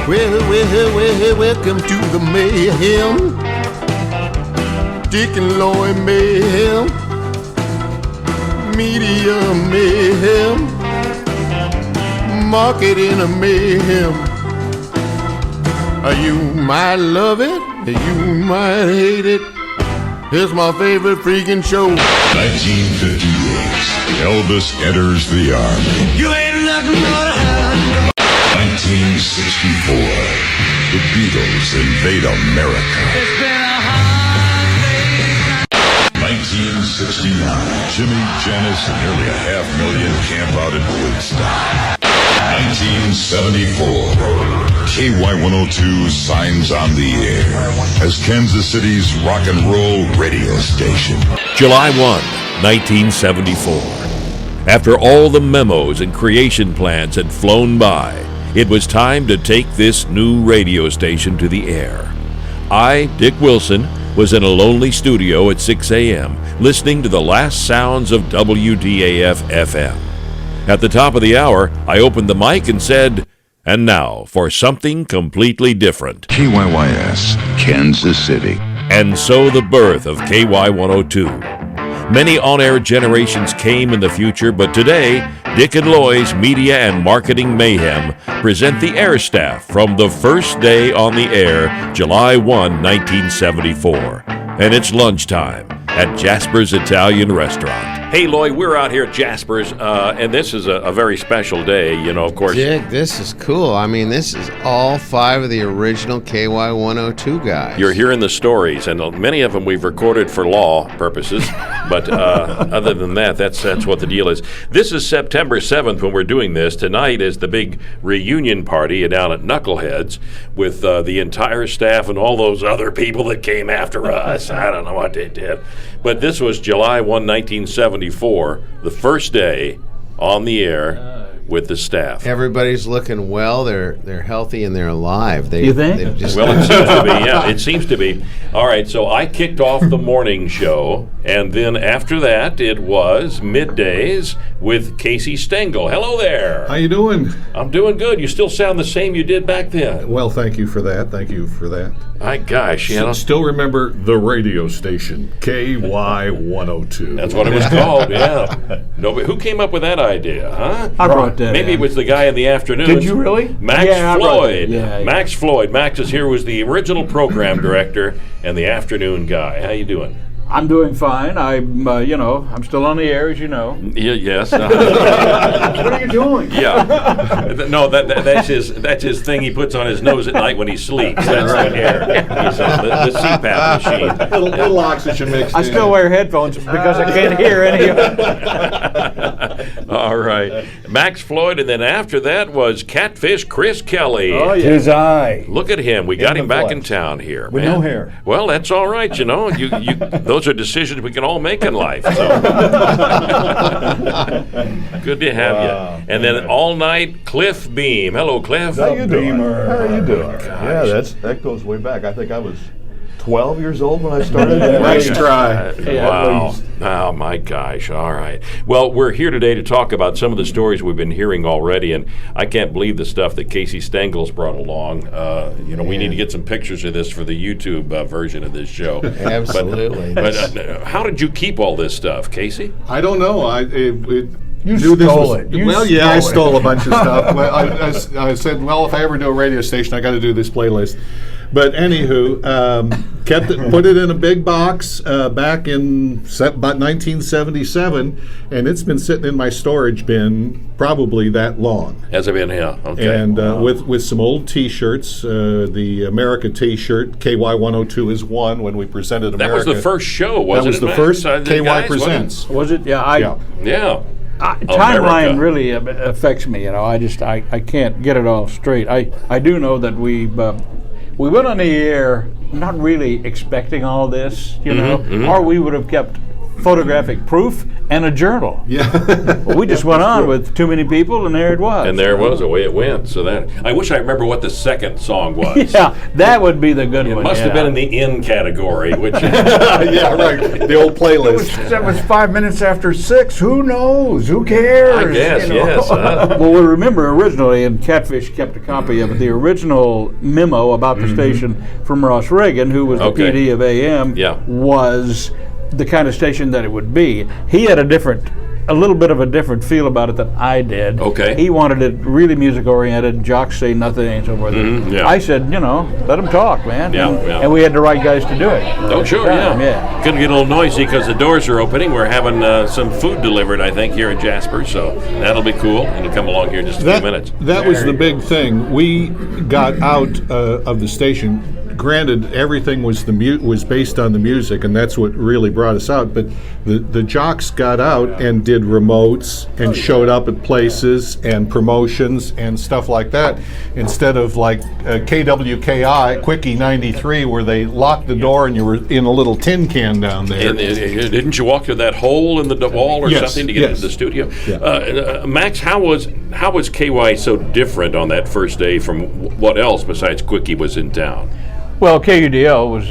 Welcome to the Mayhem. Dick and Loy Mayhem. Media Mayhem. Marketing a Mayhem. You might love it, you might hate it. It's my favorite freaking show. 1958, Elvis enters the Army. You ain't nothing but a hound. 1964, the Beatles invade America. It's been a hard day. 1969, Jimmy, Janis, and nearly 500,000 camp out at Woodstock. 1974, KY102 signs on the air as Kansas City's rock and roll radio station. July 1, 1974. After all the memos and creation plans had flown by, it was time to take this new radio station to the air. I, Dick Wilson, was in a lonely studio at 6 a.m. listening to the last sounds of WDAF-FM. At the top of the hour, I opened the mic and said, "And now for something completely different." KYYS, Kansas City. And so the birth of KY102. Many on-air generations came in the future, but today, Dick and Loy's Media and Marketing Mayhem present the air staff from the first day on the air, July 1, 1974. And it's lunchtime at Jasper's Italian Restaurant. Hey, Loy, we're out here at Jasper's, and this is a very special day, you know, of course. Dick, this is cool. I mean, this is all 5 of the original KY102 guys. You're hearing the stories, and many of them we've recorded for law purposes, but other than that, that's what the deal is. This is September 7th when we're doing this. Tonight is the big reunion party down at Knuckleheads with the entire staff and all those other people that came after us. I don't know what they did. But this was July 1, 1974, the first day on the air with the staff. Everybody's looking well. They're healthy and they're alive. You think? Well, it seems to be. Yeah, it seems to be. All right, so I kicked off the morning show, and then after that, it was middays with Casey Stangel. Hello there. How you doing? I'm doing good. You still sound the same you did back then. Well, thank you for that. Thank you for that. My gosh, you know. Still remember the radio station, KY102. That's what it was called, yeah. Nobody, who came up with that idea, huh? I brought that Maybe in. it was the guy in the afternoon. Did you really? Max Yeah, I brought Floyd. that. Yeah. Max Floyd. Max is here, was the original program director and the afternoon guy. How you doing? I'm doing fine. I'm still on the air, as you know. Yeah, yes. What are you doing? Yeah. No, that's his thing he puts on his nose at night when he sleeps. That's the air. He's on the CPAP machine. Little oxygen mixed I in. still wear headphones because I can't hear any of it. All right. Max Floyd, and then after that was Katfish Kris Kelly. Oh, yeah. Tis I. Look at him. We got In him the back flesh. in town here. With man. no hair. Well, that's all right, you know. You those are decisions we can all make in life. So good to have you. And then all night, Cliff Beahm. Hello, Cliff. How you doing? Beamer. How are you doing? Yeah, that goes way back. I think I was 12 years old when I started. Nice try. Wow. Oh, my gosh. All right. Well, we're here today to talk about some of the stories we've been hearing already, and I can't believe the stuff that Casey Stengel's brought along. We need to get some pictures of this for the YouTube version of this show. Absolutely. But how did you keep all this stuff, Casey? I don't know. You stole it. I stole a bunch of stuff. Well, I said, well, if I ever do a radio station, I got to do this playlist. But anywho, put it in a big box back in about 1977, and it's been sitting in my storage bin probably that long. Has it been here? Okay. And with some old T-shirts, the America T-shirt, KY102 is one when we presented America. That was the first show, wasn't it? That was the Max? first The KY guys, Presents. Was it? Yeah. Yeah. Timeline America. really affects me. You know, I can't get it all straight. I do know that we went on the air not really expecting all this, you know, or we would have kept photographic proof and a journal. Yeah. Well, we just went on with too many people, and there it was. And there it was, the way it went. So that I wish I remember what the second song was. Yeah, that would be the good It one. must have yeah. been in the in category, which Yeah, right. The old playlist. That was 5 minutes after 6. Who knows? Who cares? I guess, You know? yes. Well, we remember originally, and Katfish kept a copy of it, the original memo about the station from Ross Reagan, who was the Okay. PD of AM, Yeah. was the kind of station that it would be. He had a little bit of a different feel about it than I did. Okay. He wanted it really music oriented, jocks say nothing and so forth. yeah. I said, let them talk, man. Yeah, and, yeah. and we had the right guys to do it. Oh, sure, yeah. Going to get a little noisy because the doors are opening. We're having some food delivered, I think, here in Jasper, so that'll be cool. It'll come along here in just a few minutes. That was the big thing. We got out of the station. Granted, everything was was based on the music, and that's what really brought us out. But the jocks got out and did remotes and showed up at places and promotions and stuff like that, instead of like KWKI Quickie 93, where they locked the door and you were in a little tin can down there. And didn't you walk through that hole in the wall or Yes, something to get into the studio? Yeah. Max, how was KY so different on that first day from what else besides Quickie was in town? Well, KUDL was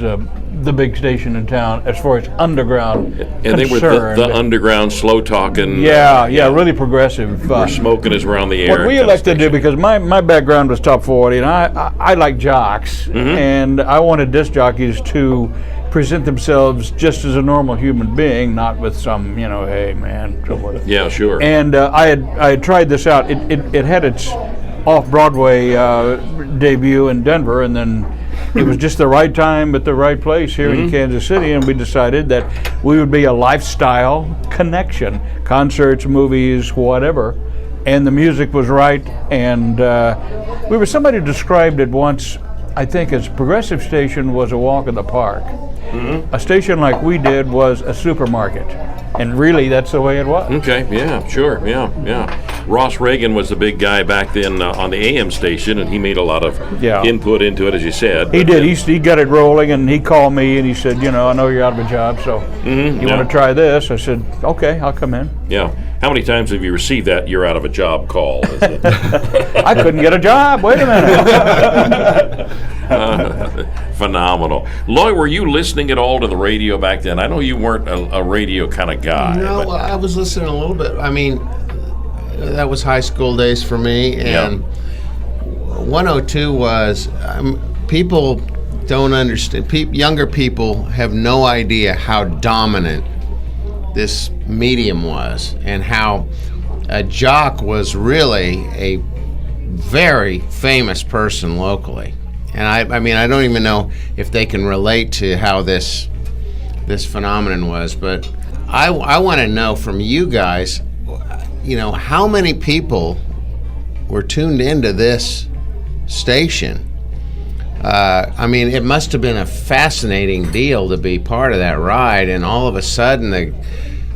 the big station in town as far as underground And they were the underground, slow talking. Yeah, really progressive. We're smoking as we're on the air. What we elected to do, because my background was top 40, and I like jocks, and I wanted disc jockeys to present themselves just as a normal human being, not with some, hey man, so forth. Yeah, sure. And I had tried this out. It had its off-Broadway debut in Denver, and then it was just the right time at the right place here in Kansas City, and we decided that we would be a lifestyle connection, concerts, movies, whatever, and the music was right. And somebody described it once, I think, as progressive station was a walk in the park. A station like we did was a supermarket, and really that's the way it was. Okay, yeah, sure, yeah. Ross Reagan was the big guy back then on the AM station, and he made a lot of input into it, as you said. He did. He got it rolling, and he called me, and he said, I know you're out of a job, so you want to try this? I said, okay, I'll come in. Yeah. How many times have you received that "you're out of a job" call? I couldn't get a job. Wait a minute. Phenomenal. Loy, were you listening at all to the radio back then? I know you weren't a radio kind of guy. No, but I was listening a little bit. I mean, that was high school days for me, and 102 was, people don't understand. Younger people have no idea how dominant this medium was, and how a jock was really a very famous person locally. And I mean, I don't even know if they can relate to how this phenomenon was, but I want to know from you guys, how many people were tuned into this station? I mean, it must have been a fascinating deal to be part of that ride, and all of a sudden the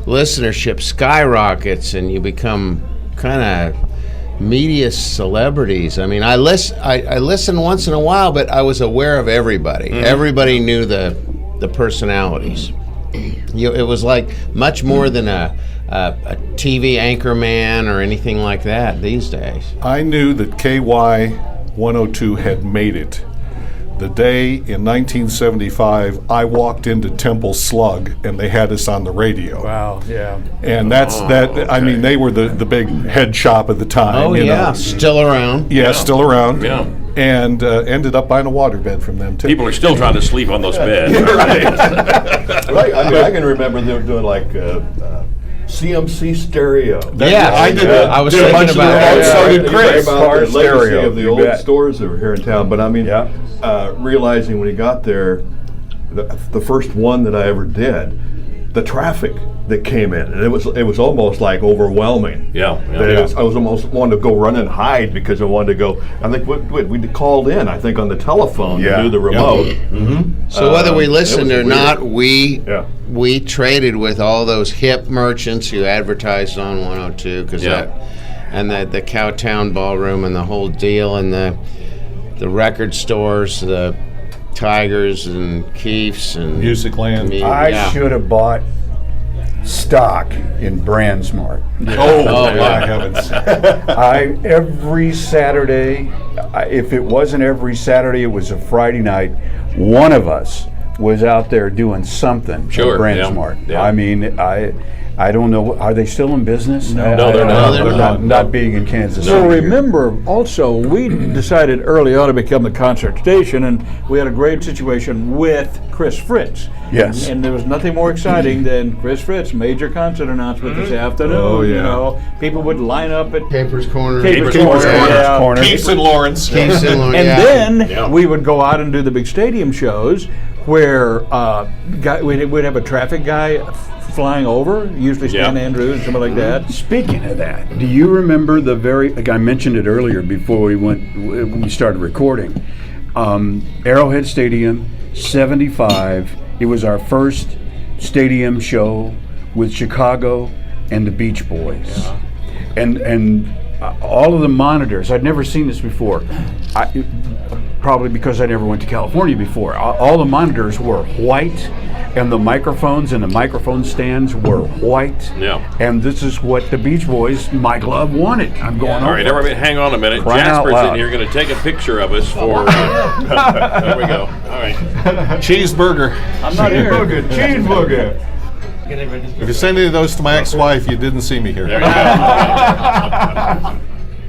listenership skyrockets and you become kind of media celebrities. I mean, I listen once in a while, but I was aware of everybody. Everybody knew the personalities. It was like much more than a TV anchorman or anything like that these days. I knew that KY102 had made it the day in 1975 I walked into Temple Slug and they had us on the radio. Wow, yeah. And I mean, they were the big head shop at the time. Oh, yeah. Still around. Yeah, still around. Yeah. And ended up buying a waterbed from them, too. People are still trying to sleep on those beds. Right. I mean, I can remember they were doing like CMC stereo. I did. I was thinking about that. So did Chris. About the legacy stereo, of the you old bet. stores that were here in town. But I mean, realizing when he got there, the first one that I ever did, the traffic that came in, and it was almost like overwhelming. Yeah. I was almost wanted to go run and hide because I wanted to go. I think we called in, I think, on the telephone to do the remote. So whether we listened or weird. not, we traded with all those hip merchants who advertised on 102, because the Cowtown Ballroom and the whole deal, and the record stores, the Tigers and Keefs and Musicland. I should have bought stock in BrandSmart. Oh, my heavens. Every Saturday, if it wasn't every Saturday, it was a Friday night, one of us was out there doing something Sure, at BrandSmart. yeah. I mean, I don't know, are they still in business? No. No, they're not. They're not. Not being in Kansas So City. remember, also, we decided early on to become the concert station, and we had a great situation with Chris Fritz. Yes. And there was nothing more exciting than Chris Fritz, major concert announcement this afternoon. Oh, yeah. You know, people would line up at Capers Corner. Capers Corner, yeah. Corner. Keith's and Lawrence. Keith's and Loy, And yeah. then Yeah. we would go out and do the big stadium shows where we'd have a traffic guy flying over, usually Stan Yeah. Andrews, something like that. Speaking of that, do you remember like I mentioned it earlier before we started recording, Arrowhead Stadium, 75, it was our first stadium show with Chicago and the Beach Boys. And all of the monitors, I'd never seen this before, probably because I never went to California before. All the monitors were white, and the microphones and the microphone stands were white. Yeah. And this is what the Beach Boys, Mike Love, wanted. I'm going All right, over. everybody, hang on a minute. Crying out Jasper's in loud. here going to take a picture of us for. There we go. All right. Cheeseburger. I'm not here. Cheeseburger. If you send any of those to my ex-wife, you didn't see me here. There you go.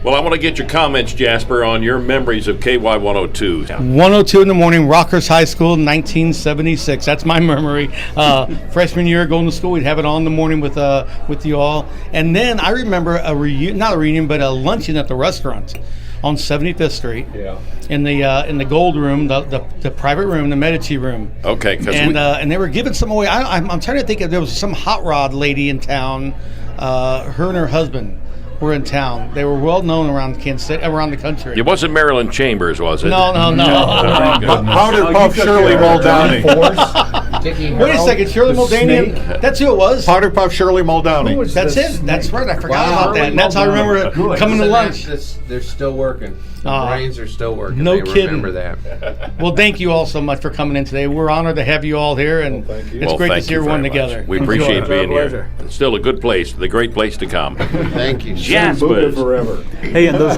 Well, I want to get your comments, Jasper, on your memories of KY102. 102 in the morning, Rockers High School, 1976. That's my memory. Freshman year, going to school, we'd have it on in the morning with you all. And then I remember not a reunion, but a luncheon at the restaurant on 75th Street. Yeah. In the gold room, the private room, the Medici room. Okay, because And they were giving some away. I'm trying to think if there was some hot rod lady in town. Her and her husband were in town. They were well known around Kansas City, around the country. it wasn't Marilyn Chambers, was it? No. Powder Puff Shirley Muldowney. Wait a second, Shirley Muldowney. That's who it was. Powder Puff Shirley Muldowney. That's it. That's right. I forgot about that. And that's how I remember it coming to lunch. They're still working. The brains are still working. No they kidding. Remember that. Well, thank you all so much for coming in today. We're honored to have you all here, and thank you. it's Well, great to thank see you everyone very much. together. We appreciate It's our being here. pleasure. It's still a good place, the great place to come. Thank you. Jasper. forever. Hey, and those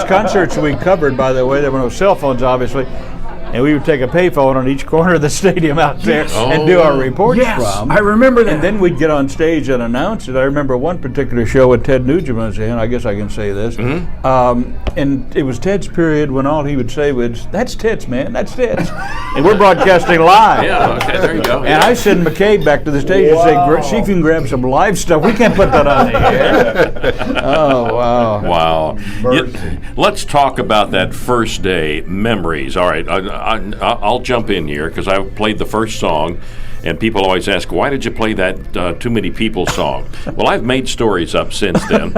concerts we covered, by the way, there were no cell phones, obviously, and we would take a payphone on each corner of the stadium out there and do our reports Yes, from. I remember that. And then we'd get on stage and announce it. I remember one particular show with Ted Nugent was in. I guess I can say this. And it was Ted's period when all he would say was, "That's Tits, man. That's Tits." And we're broadcasting live. Yeah, okay, there you go. And I send McCabe back to the stage and say, "See if you can grab some live stuff. We can't put that on the air." Oh, wow. Wow. Let's talk about that first day memories. All right, I'll jump in here because I played the first song, and people always ask, why did you play that Too Many People song? Well, I've made stories up since then.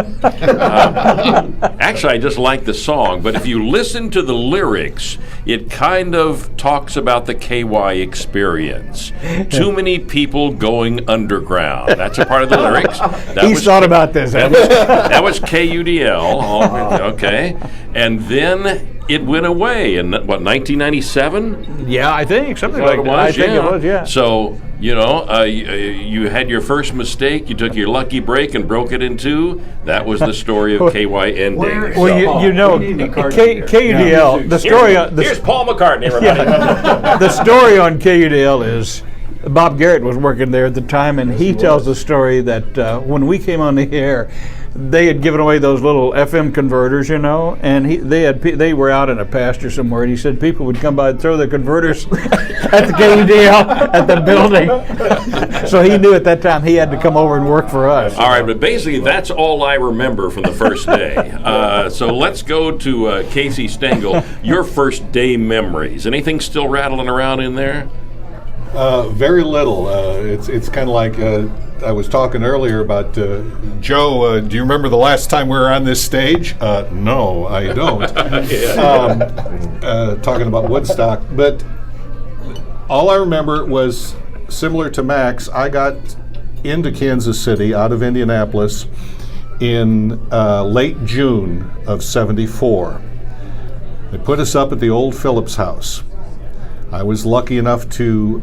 Actually, I just like the song, but if you listen to the lyrics, it kind of talks about the KY experience. Too many people going underground. That's a part of the lyrics. He's thought about this. That was KUDL. Okay. And then it went away in, what, 1997? Yeah, I think something What like it that. was? I think it was, yeah. So, you had your first mistake, you took your lucky break and broke it in two. That was the story of KY ending. Well, you know, KUDL. The story on Here's Paul McCartney, everybody. the story on KUDL is Bob Garrett was working there at the time, and he tells the story that when we came on the air, they had given away those little FM converters, you know, and they were out in a pasture somewhere, and he said people would come by and throw their converters at the KUDL at the building. So he knew at that time he had to come over and work for us. All right, but basically that's all I remember from the first day. So let's go to Casey Stangel. Your first day memories. Anything still rattling around in there? Very little. It's kind of like I was talking earlier about Joe. Do you remember the last time we were on this stage? No, I don't. Talking about Woodstock, but all I remember was similar to Max. I got into Kansas City out of Indianapolis in late June of '74. They put us up at the old Phillips house. I was lucky enough to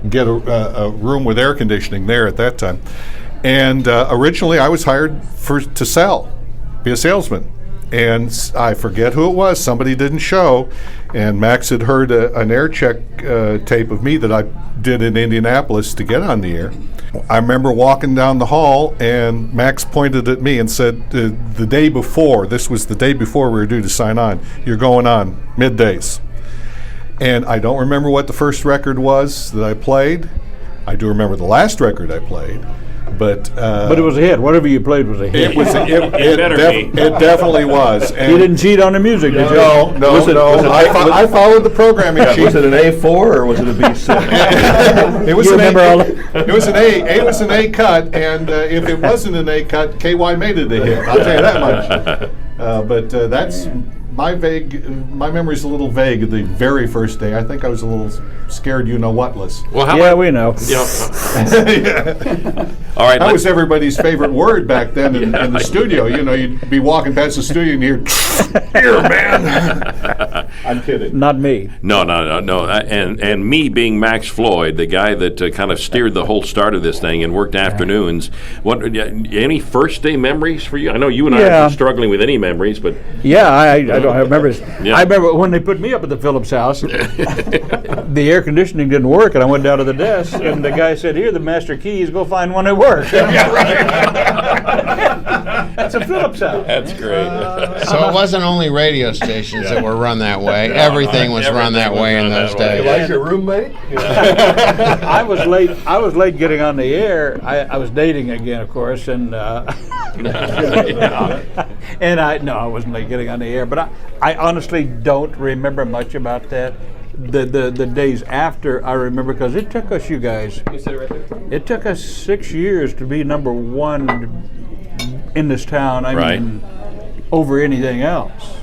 get a room with air conditioning there at that time. And originally I was hired to sell, be a salesman. And I forget who it was, somebody didn't show, and Max had heard an air check tape of me that I did in Indianapolis to get on the air. I remember walking down the hall, and Max pointed at me and said, the day before, this was the day before we were due to sign on, you're going on middays. And I don't remember what the first record was that I played. I do remember the last record I played. But it was a hit. Whatever you played was a hit. It definitely was. And you didn't cheat on the music, did you? No. I followed the programming sheet. Was it an A4 or was it a B6? It was an A. It was an A. A was an A cut, and if it wasn't an A cut, KY made it a hit. I'll tell you that much. But that's my memory's a little vague of the very first day. I think I was a little scared, you-know-what-less. Well, we know. All right. That was everybody's favorite word back then in the studio. You know, you'd be walking past the studio and hear, "Here, man." I'm kidding. Not me. No. And me being Max Floyd, the guy that kind of steered the whole start of this thing and worked afternoons. What? Any first day memories for you? I know you and I are struggling with any memories, but I don't have memories. Yeah. I remember when they put me up at the Phillips house, the air conditioning didn't work, and I went down to the desk, and the guy said, "Here, the master keys. Go find one that works." That's a Phillips house. That's great. So it wasn't only radio stations that were run that way. Everything was run that way in those days. Like your roommate? I was late. I was late getting on the air. I was dating again, of course, and I wasn't late getting on the air. But I honestly don't remember much about that. The days after I remember, because it took us, you guys. You said it right there. It took us 6 years to be number one in this town. I mean, over anything else.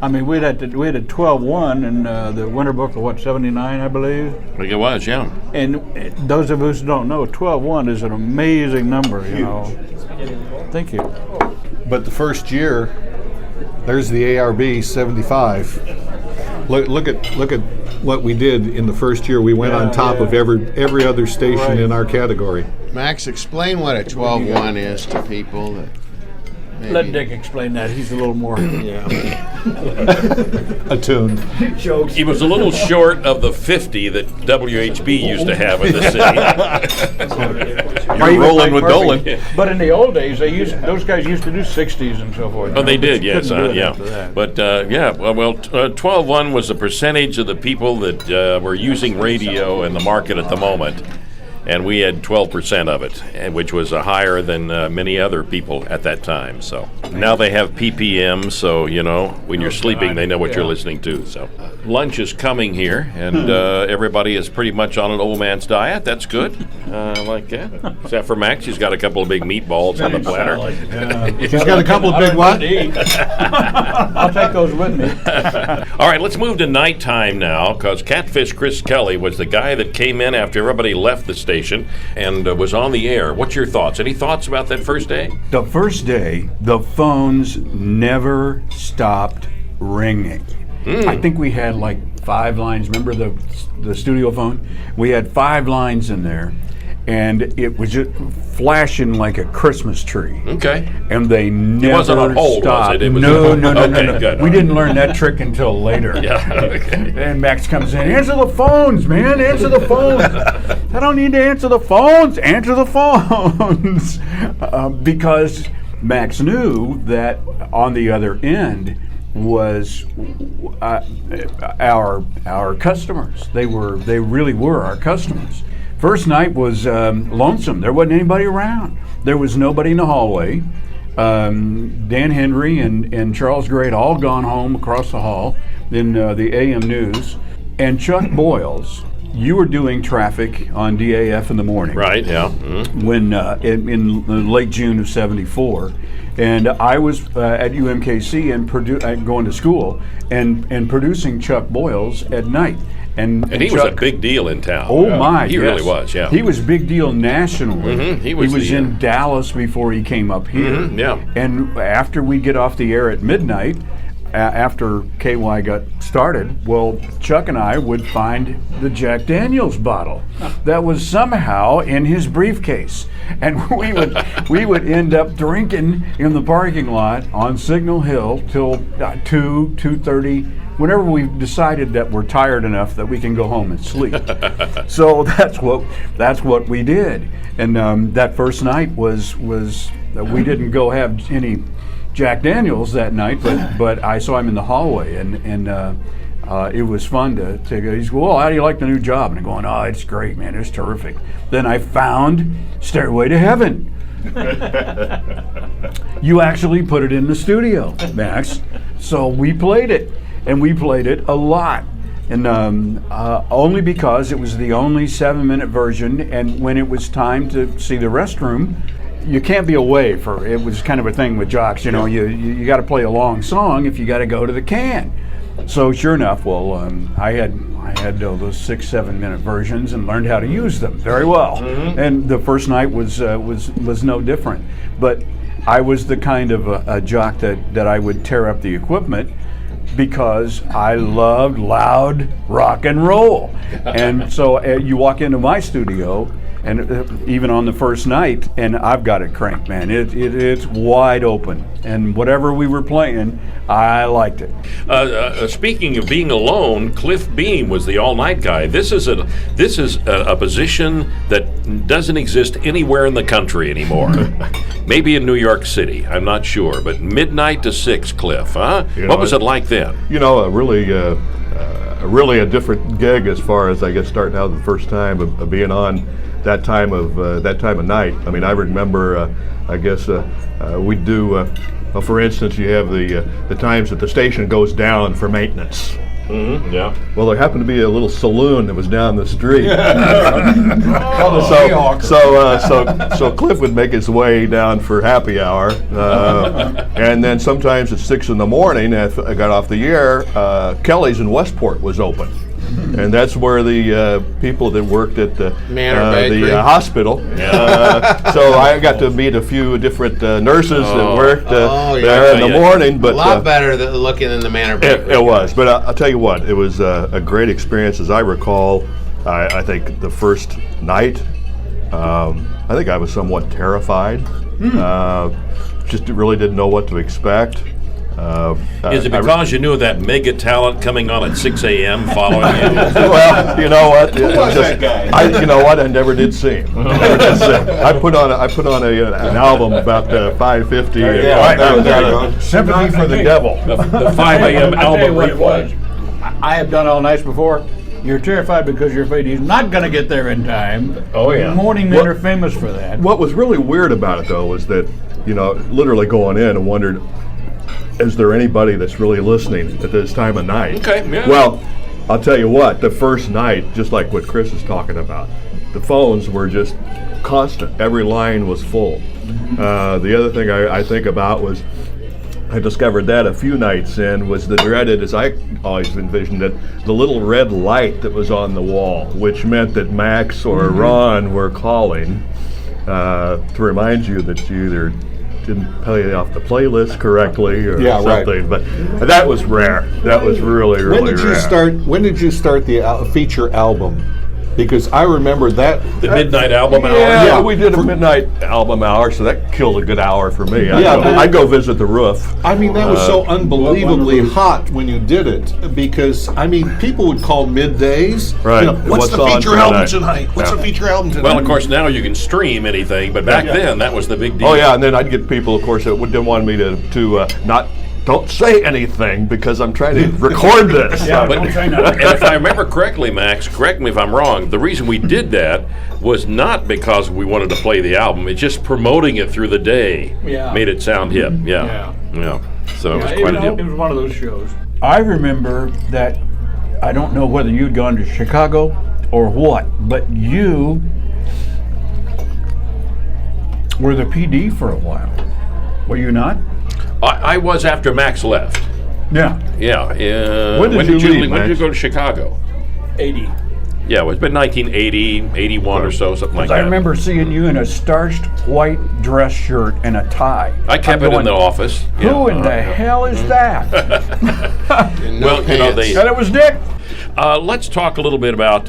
I mean, we had 12-1 in the Winter Book of 79, I believe. I think it was, yeah. And those of us who don't know, 12-1 is an amazing number. You know. Thank you. But the first year, there's the ARB 75. Look at what we did in the first year. We went on top of every other station in our category. Max, explain what a 12-1 is to people. Let Dick explain that. He's a little more attuned. He was a little short of the 50 that WHB used to have in the city. You're rolling with Dolan. But in the old days, those guys used to do 60s and so forth. Oh, they did, yes, yeah. But 12-1 was the percentage of the people that were using radio in the market at the moment. And we had 12% of it, which was higher than many other people at that time. So now they have PPM, so when you're sleeping, they know what you're listening to. So lunch is coming here, and everybody is pretty much on an old man's diet. That's good, like that. Except for Max, he's got a couple of big meatballs on the platter. He's got a couple of big what? I'll take those with me. All right, let's move to nighttime now, because Katfish Kris Kelly was the guy that came in after everybody left the station and was on the air. What's your thoughts? Any thoughts about that first day? The first day, the phones never stopped ringing. I think we had like 5 lines. Remember the studio phone? We had 5 lines in there, and it was just flashing like a Christmas tree. Okay. And they never wasn't on hold, stopped. was it? It was No. Okay, good. We didn't learn that trick until later. Yeah. Okay. And Max comes in, answer the phones, man, answer the phones. I don't need to answer the phones, answer the phones. Because Max knew that on the other end was our customers. They really were our customers. First night was lonesome. There wasn't anybody around. There was nobody in the hallway. Dan Henry and Charles Gray had all gone home across the hall in the AM News. And Chuck Boyles, you were doing traffic on DAF in the morning. Right, yeah. Mm-hmm. When in late June of '74. And I was at UMKC and going to school and producing Chuck Boyles at night. And he Chuck, was a big deal in town. Oh my! He really was. Yeah. He was a big deal nationally. Mm-hmm. He was in Dallas before he came up here. Mm-hmm. Yeah. And after we get off the air at midnight, after KY got started, well, Chuck and I would find the Jack Daniels bottle that was somehow in his briefcase, and we would end up drinking in the parking lot on Signal Hill till 2:30. Whenever we decided that we're tired enough that we can go home and sleep. So that's what we did. And that first night was we didn't go have any Jack Daniels that night, but I saw him in the hallway, and it was fun to go. He's well, how do you like the new job? And I'm going, oh, it's great, man, it's terrific. Then I found Stairway to Heaven. You actually put it in the studio, Max. So we played it. And we played it a lot, and only because it was the only 7-minute version. And when it was time to see the restroom, you can't be away for. It was kind of a thing with jocks, you know. You got to play a long song if you got to go to the can. So sure enough, well, I had those 6-7 minute versions and learned how to use them very well. Mm-hmm. And the first night was no different. But I was the kind of a jock that I would tear up the equipment, because I loved loud rock and roll. And so you walk into my studio, and even on the first night, and I've got it cranked, man. It's wide open. And whatever we were playing, I liked it. Speaking of being alone, Cliff Beahm was the all-night guy. This is a position that doesn't exist anywhere in the country anymore. Maybe in New York City, I'm not sure. But midnight to 6, Cliff, huh? What was it like then? You know, really a different gig as far as I guess starting out the first time of being on that time of night. I mean, I remember, we'd do. For instance, you have the times that the station goes down for maintenance. Mm-hmm, yeah. Well, there happened to be a little saloon that was down the street. So Cliff would make his way down for happy hour, and then sometimes at 6 in the morning, after I got off the air, Kelly's in Westport was open. And that's where the people that worked at the hospital. So I got to meet a few different nurses that worked there in the morning. But a lot better than looking in the Manor Bakery. It was, but I'll tell you what, it was a great experience. As I recall, I think the first night, I think I was somewhat terrified. Just really didn't know what to expect. Is it because you knew that mega talent coming on at 6 a.m. following you? Well, you know what? I never did see him. I put on an album about 5:50. Sympathy for the Devil. The 5 a.m. album replay. I have done all nights before. You're terrified because you're afraid he's not going to get there in time. Oh, yeah. Morning men are famous for that. What was really weird about it, though, was that, literally going in and wondered, is there anybody that's really listening at this time of night? Okay, yeah. Well, I'll tell you what, the first night, just like what Chris is talking about, the phones were just constant. Every line was full. The other thing I think about was, I discovered that a few nights in, was the dreaded, as I always envisioned it, the little red light that was on the wall, which meant that Max or Ron were calling to remind you that you either didn't play off the playlist correctly or something, but that was rare. That was really rare. When did you start the feature album? Because I remember that the midnight album hour. Yeah, we did a midnight album hour, so that killed a good hour for me. I'd go visit the roof. I mean, that was so unbelievably hot when you did it, because people would call middays. Right. What's the feature album tonight? What's the feature album tonight? Well, of course, now you can stream anything, but back then that was the big deal. Oh yeah, and then I'd get people, of course, that didn't want me to not. Don't say anything because I'm trying to record this. Yeah, but, and if I remember correctly, Max, correct me if I'm wrong, the reason we did that was not because we wanted to play the album. It's just promoting it through the day made it sound hip. Yeah. So it was quite a deal. It was one of those shows. I remember that, I don't know whether you'd gone to Chicago or what, but you were the PD for a while. Were you not? I was after Max left. Yeah. Yeah. When did you leave, When did you Max? go to Chicago? 80. Yeah, it was been 1980, 81 or so, something like I that. remember seeing you in a starched white dress shirt and a tie. I kept it in the office. Who in the hell is that? Well, you know, they. And it was Dick. Let's talk a little bit about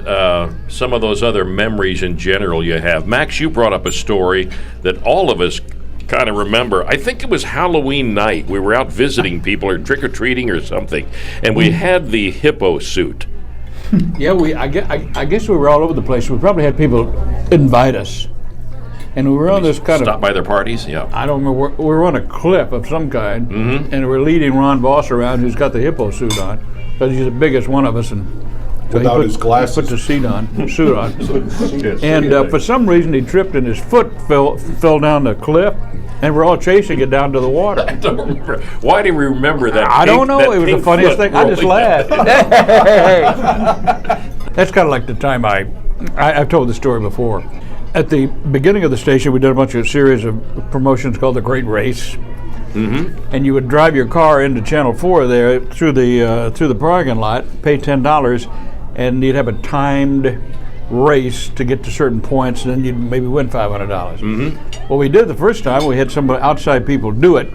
some of those other memories in general you have. Max, you brought up a story that all of us kind of remember. I think it was Halloween night. We were out visiting people or trick-or-treating or something, and we had the hippo suit. Yeah, I guess we were all over the place. We probably had people invite us. And we were on this kind Stop by their parties, yeah. I don't remember, we were on a cliff of some kind, and we're leading Ron Voss around, who's got the hippo suit on, because he's the biggest one of us, and so Without his glasses. He put the suit on. And for some reason, he tripped and his foot fell down the cliff, and we're all chasing it down to the water. I don't remember. Why do we remember that? I don't know. It was the funniest thing. I just laughed. That's kind of like the time I've told the story before. At the beginning of the station, we did a bunch of series of promotions called The Great Race. And you would drive your car into Channel 4 there through the parking lot, pay $10, and you'd have a timed race to get to certain points, and then you'd maybe win $500. Well, we did the first time. We had some outside people do it,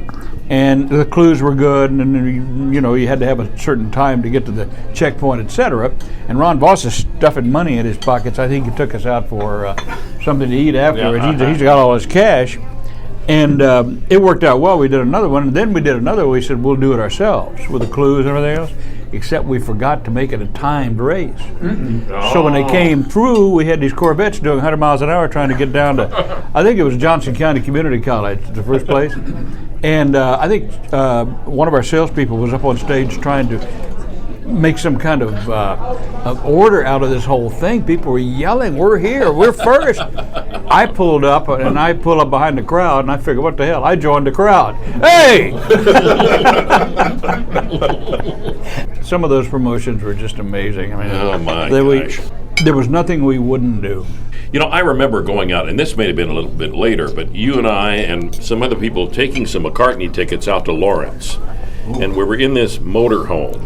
and the clues were good, and you had to have a certain time to get to the checkpoint, etc. And Ron Voss is stuffing money in his pockets. I think he took us out for something to eat afterwards. He's got all his cash. And it worked out well. We did another one, and then we did another one. We said, we'll do it ourselves with the clues and everything else, except we forgot to make it a timed race. So when they came through, we had these Corvettes doing 100 miles an hour trying to get down to, I think it was Johnson County Community College, the first place. And I think one of our salespeople was up on stage trying to make some kind of order out of this whole thing. People were yelling, "We're here, we're first." I pulled up, and I pulled up behind the crowd, and I figured, what the hell? I joined the crowd. Hey! Some of those promotions were just amazing. I mean, Oh, my gosh. There was nothing we wouldn't do. You know, I remember going out, and this may have been a little bit later, but you and I and some other people taking some McCartney tickets out to Lawrence. And we were in this motorhome.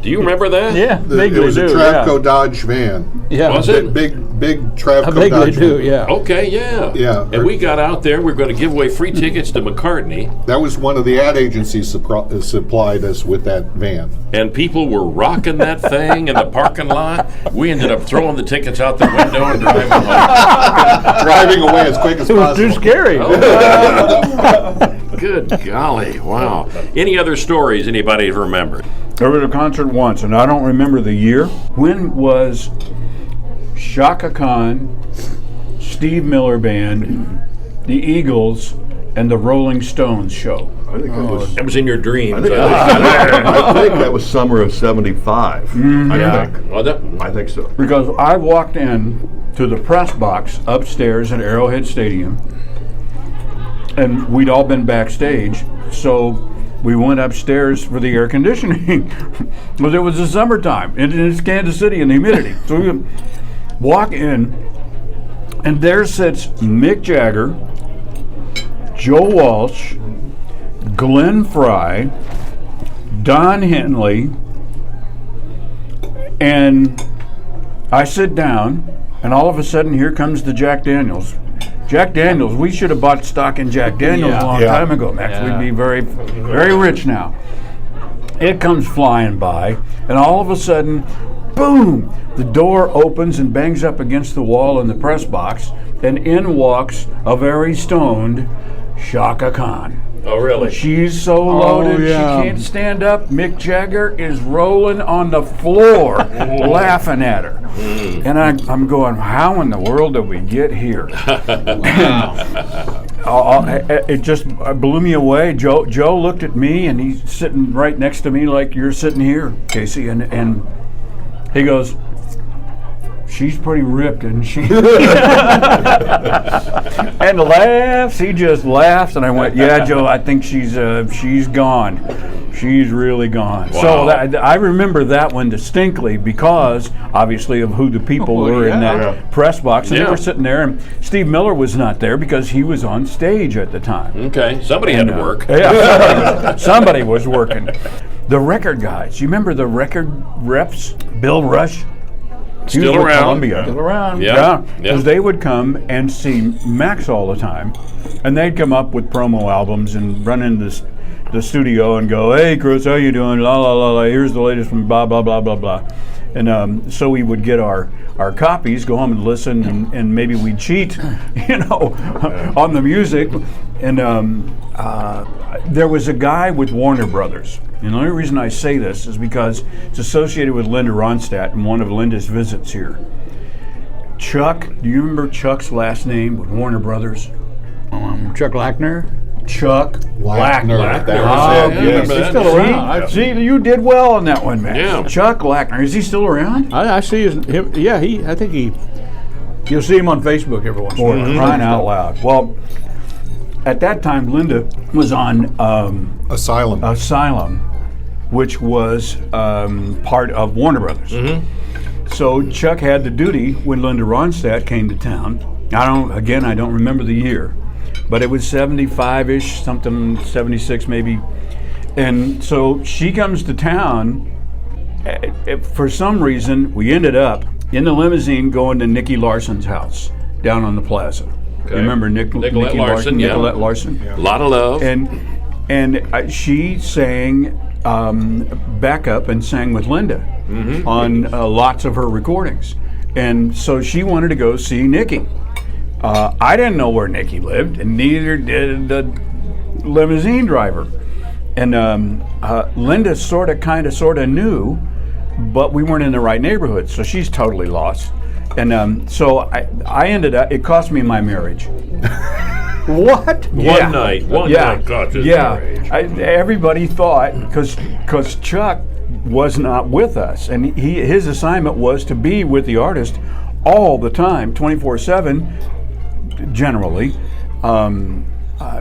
Do you remember that? Yeah, It vaguely was a do. Travco Dodge van. Yeah. Was it? Big Travco I vaguely Dodge do, van. yeah. Okay, yeah. Yeah. And we got out there. We were going to give away free tickets to McCartney. That was one of the ad agencies supplied us with that van. And people were rocking that thing in the parking lot. We ended up throwing the tickets out the window and driving home. Driving away as quick as It was possible. too scary. Good golly, wow. Any other stories anybody remember? There was a concert once, and I don't remember the year. When was Shaka Khan, Steve Miller Band, the Eagles, and the Rolling Stones show? I think That was in your dreams. I think that was summer of '75. I think. Oh, I think so. Because I walked in to the press box upstairs at Arrowhead Stadium, and we'd all been backstage, so we went upstairs for the air conditioning because it was the summertime and it's Kansas City and the humidity. So we walk in, and there sits Mick Jagger, Joe Walsh, Glenn Fry, Don Henley, and I sit down, and all of a sudden here comes the Jack Daniels. Jack Daniels, we should have bought stock in Jack Daniels a long time ago, Max. Yeah. We'd be very, very rich now. It comes flying by, and all of a sudden, boom, the door opens and bangs up against the wall in the press box, and in walks a very stoned Shaka Khan. Oh, really? She's so loaded, yeah. she can't stand up. Mick Jagger is rolling on the floor, laughing at her. And I'm going, how in the world did we get here? It just blew me away. Joe looked at me, and he's sitting right next to me like you're sitting here, Casey, and he goes, she's pretty ripped, isn't she? And laughs. He just laughs, and I went, "Yeah, Joe, I think she's gone. She's really gone." Wow. So I remember that one distinctly because, obviously, of who the people were in that press box, and they were sitting there. And Steve Miller was not there because he was on stage at the time. Okay, somebody had to work. Yeah, somebody was working. The record guys. You remember the record reps? Bill Rush. He was Still with around. Columbia. Still around. Yeah. Because they would come and see Max all the time, and they'd come up with promo albums and run into the studio and go, "Hey, Chris, how you doing? La la la la. Here's the latest from blah blah blah blah blah." And so we would get our copies, go home and listen, and maybe we'd cheat, on the music. And there was a guy with Warner Brothers. And the only reason I say this is because it's associated with Linda Ronstadt and one of Linda's visits here. Chuck, do you remember Chuck's last name with Warner Brothers? Chuck Lackner. Chuck Lackner. That Oh, was it. yes. He's still around. See, you did well on that one, man. Yeah. Chuck Lackner. Is he still around? I see him. Yeah, I think you'll see him on Facebook every once in a Boy, while. crying out loud. Well, at that time, Linda was on Asylum. Asylum, which was part of Warner Brothers. So Chuck had the duty when Linda Ronstadt came to town. I don't remember the year, but it was 75-ish, something 76 maybe. And so she comes to town. For some reason, we ended up in the limousine going to Nicky Larson's house down on the plaza. Okay. You remember Nicolette Nicky Larson, yeah. Nicolette Larson. A lot of love. And she sang backup and sang with Linda on lots of her recordings. And so she wanted to go see Nicky. I didn't know where Nicky lived, and neither did the limousine driver. And Linda sort of knew, but we weren't in the right neighborhood, so she's totally lost. And so I ended up, it cost me my marriage. What? One night. God, this marriage. Everybody thought, because Chuck was not with us, and his assignment was to be with the artist all the time, 24/7, generally,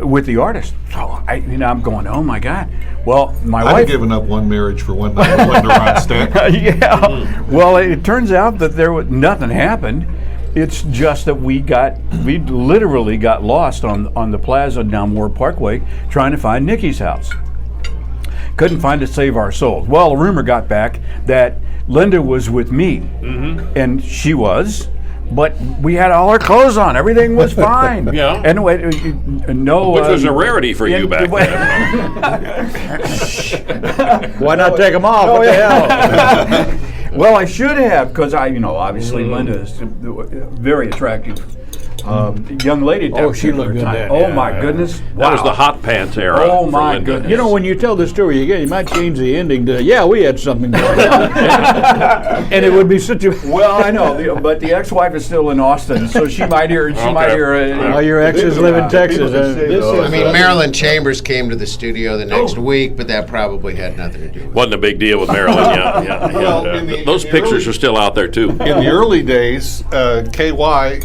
with the artist. So I'm going, oh my God. Well, my I'd have wife. given up one marriage for one night with Linda Ronstadt. Yeah. Well, it turns out that nothing happened. It's just that we literally got lost on the plaza down Moore Parkway trying to find Nicky's house. Couldn't find it, save our souls. Well, a rumor got back that Linda was with me, and she was, but we had all our clothes on. Everything was fine. Yeah. Anyway, no. Which was a rarity for you back then. Why not take them off? Oh, What the hell? Well, I should have, because obviously Linda is a very attractive young lady. At that Oh, she looked particular good time. then, Oh yeah, my yeah. goodness! That was Wow. the hot pants era. Oh for my Linda. goodness! You know, when you tell the story, you might change the ending to, yeah, we had something going on. And it would be such a... Well, I know, but the ex-wife is still in Austin, so she might hear. Oh, your exes live in Texas. I mean, Marilyn Chambers came to the studio the next week, but that probably had nothing to do with it. Wasn't a big deal with Marilyn. Yeah. Well, in the- Those in the pictures early- are still out there too. In the early days, KY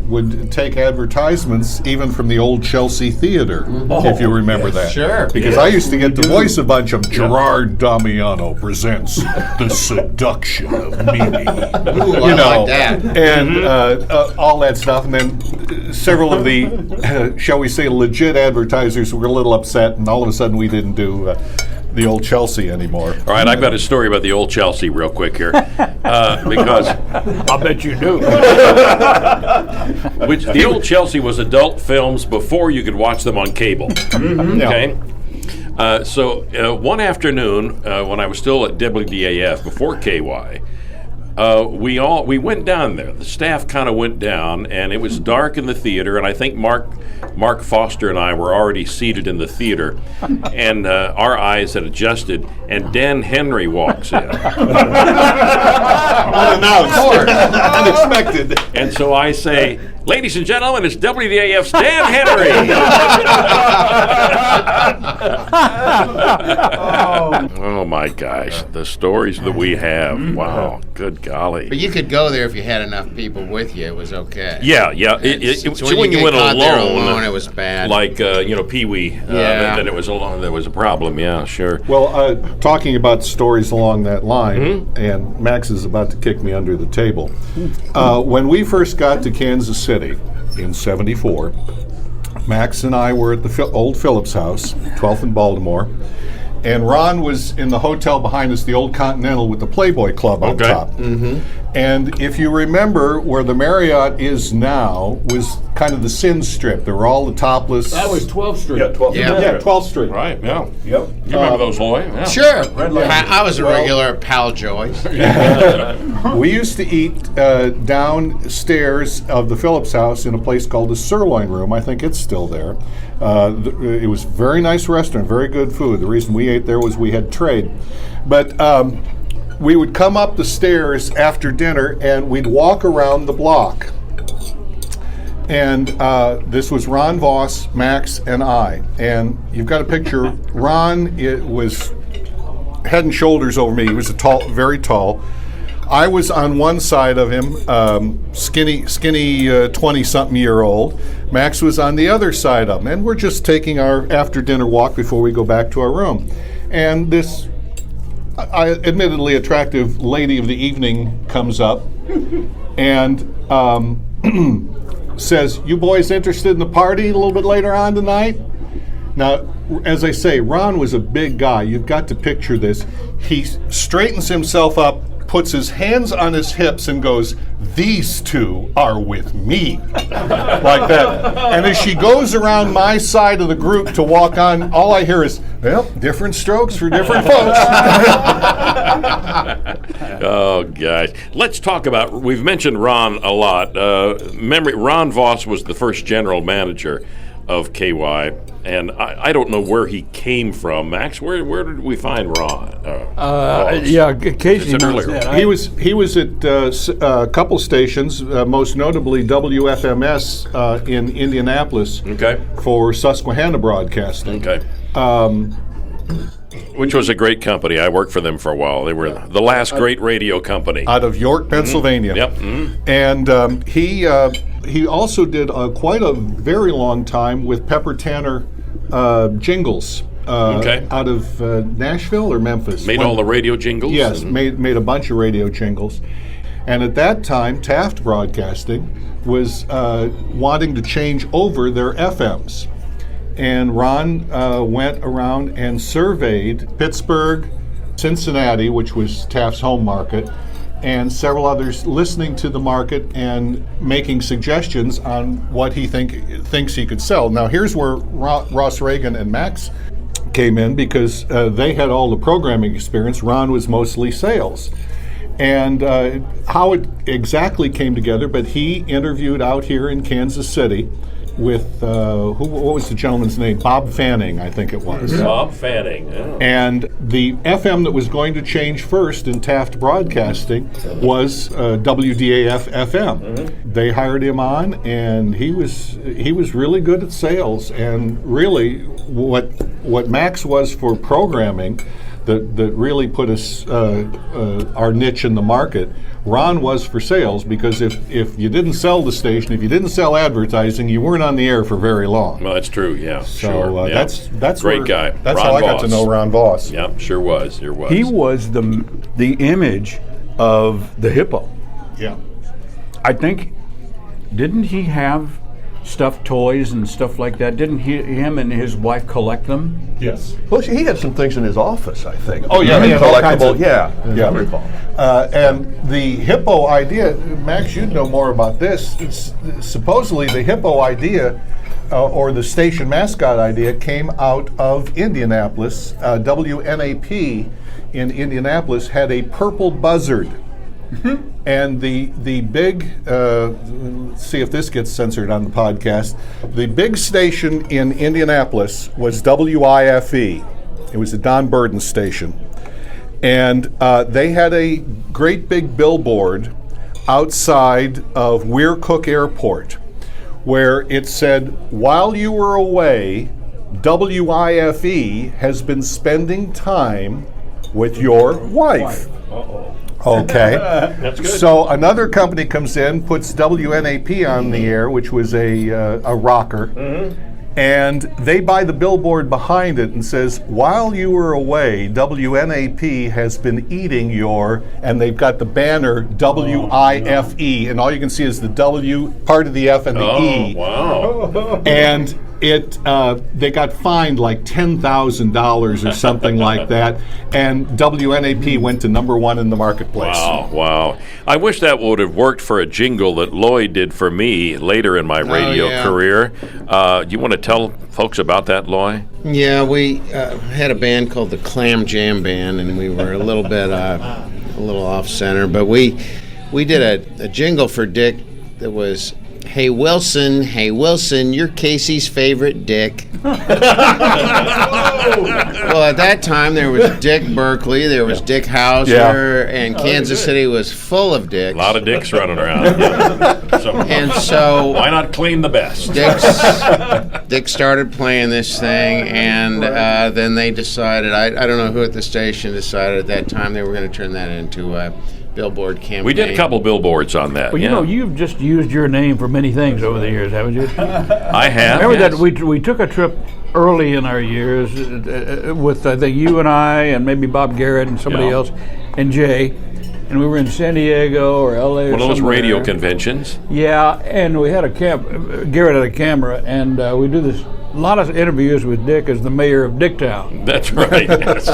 would take advertisements even from the old Chelsea Theater, if you remember that. Sure. Because I used to get to voice a bunch of Gerard Damiano presents The Seduction of Mimi. Ooh, I like that. And all that stuff. And then several of the, shall we say, legit advertisers were a little upset, and all of a sudden we didn't do the old Chelsea anymore. All right, I've got a story about the old Chelsea real quick here. Because I'll bet you do. the old Chelsea was adult films before you could watch them on cable. Okay? So one afternoon, when I was still at WDAF, before KY, we went down there. The staff kind of went down, and it was dark in the theater, and I think Mark Foster and I were already seated in the theater, and our eyes had adjusted, and Dan Henry walks in. Unannounced. Unexpected. And so I say, ladies and gentlemen, it's WDAF's Dan Henry. Oh my gosh, the stories that we have. Wow, good golly. But you could go there if you had enough people with you. It was okay. Yeah. So When you get went caught there alone, it was bad. like Pee Wee, Yeah. then it was alone. There was a problem. Yeah, sure. Well, talking about stories along that line, and Max is about to kick me under the table. When we first got to Kansas City in '74, Max and I were at the old Phillips House, 12th and Baltimore, And Ron was in the hotel behind us, the old Continental with the Playboy Club on top. And if you remember, where the Marriott is now was kind of the Sin Strip. There were all the topless. That was 12th Street. Yeah, 12th Yeah. Street. Yeah, 12th Street. Right, yeah. Yep. You remember those, Loy? Yeah. Sure. I was a regular at Pal Joy's. We used to eat downstairs of the Phillips house in a place called the Sirloin Room. I think it's still there. It was a very nice restaurant, very good food. The reason we ate there was we had trade. But we would come up the stairs after dinner and we'd walk around the block. And this was Ron Voss, Max, and I. And you've got a picture. Ron, it was head and shoulders over me. He was very tall. I was on one side of him, skinny 20-something-year-old. Max was on the other side of him. And we're just taking our after-dinner walk before we go back to our room. And this admittedly attractive lady of the evening comes up and says, "You boys interested in the party a little bit later on tonight?" Now, as I say, Ron was a big guy. You've got to picture this. He straightens himself up, puts his hands on his hips and goes, "These two are with me." Like that. And as she goes around my side of the group to walk on, all I hear is, "Well, different strokes for different folks." Oh, gosh. Let's talk about, we've mentioned Ron a lot. Ron Voss was the first general manager of KY, and I don't know where he came from. Max, where did we find Ron? Yeah, Casey It's an knows earlier that. He was at a couple stations, most notably WFMS in Indianapolis Okay. for Susquehanna Broadcasting. Okay. Which was a great company. I worked for them for a while. They were the last great radio company. Out of York, Pennsylvania. Yep. Mhm. And he also did quite a very long time with Pepper Tanner Jingles. Out of Nashville or Memphis. Made all the radio jingles? Yes, and- made a bunch of radio jingles. And at that time, Taft Broadcasting was wanting to change over their FMs. And Ron went around and surveyed Pittsburgh, Cincinnati, which was Taft's home market, and several others, listening to the market and making suggestions on what he thinks he could sell. Now, here's where Ross Reagan and Max came in, because they had all the programming experience. Ron was mostly sales. And how it exactly came together, but he interviewed out here in Kansas City with, what was the gentleman's name? Bob Fanning, I think it was. Bob Fanning. Yeah. And the FM that was going to change first in Taft Broadcasting was WDAF FM. They hired him on, and he was really good at sales. And really, what Max was for programming, that really put us our niche in the market, Ron was for sales, because if you didn't sell the station, if you didn't sell advertising, you weren't on the air for very long. Well, that's true. Yeah. So sure. Yeah. that's great guy. That's Ron how I got Voss. to know Ron Voss. Yep, sure was. He was the image of the hippo. Yeah. I think, didn't he have stuffed toys and stuff like that? Didn't him and his wife collect them? Yes. Well, he had some things in his office, I think. Oh, yeah, he had all kinds collectible. of- Yeah, Yeah. I recall. And the hippo idea, Max, you'd know more about this. Supposedly, the hippo idea, or the station mascot idea, came out of Indianapolis. WNAP in Indianapolis had a purple buzzard. And the big, let's see if this gets censored on the podcast, the big station in Indianapolis was WIFE. It was the Don Burden station. And they had a great big billboard outside of Weir Cook Airport where it said, "While you were away, WIFE has been spending time with your wife." Okay. That's good. So another company comes in, puts WNAP on the air, which was a rocker, and they buy the billboard behind it and says, "While you were away, WNAP has been eating your," and they've got the banner WIFE, and all you can see is the W, part of the F and the E. Wow. And they got fined like $10,000 or something like that, and WNAP went to #1 in the marketplace. Wow. I wish that would have worked for a jingle that Lloyd did for me later in my radio career. You want to tell folks about that, Loy? Yeah, we had a band called the Clam Jam Band, and we were a little bit a little off center, but we did a jingle for Dick that was, Hey Wilson, you're Casey's favorite Dick. Well, at that time there was Dick Berkeley, there was Dick Hauser, and Kansas City was full of Dicks. A lot of Dicks running around. And so why not clean the best? Dick started playing this thing, and then they decided, I don't know who at the station decided at that time they were going to turn that into a billboard campaign. We did a couple billboards on that. Well, you know, you've just used your name for many things over the years, haven't you? I have. Remember that we took a trip early in our years with, I think, you and I and maybe Bob Garrett and somebody else and Jay, and we were in San Diego or L.A. or one of those somewhere. radio conventions. Yeah, and we had Garrett had a camera, and we do this. A lot of interviews with Dick as the mayor of Dicktown. That's right. Yes.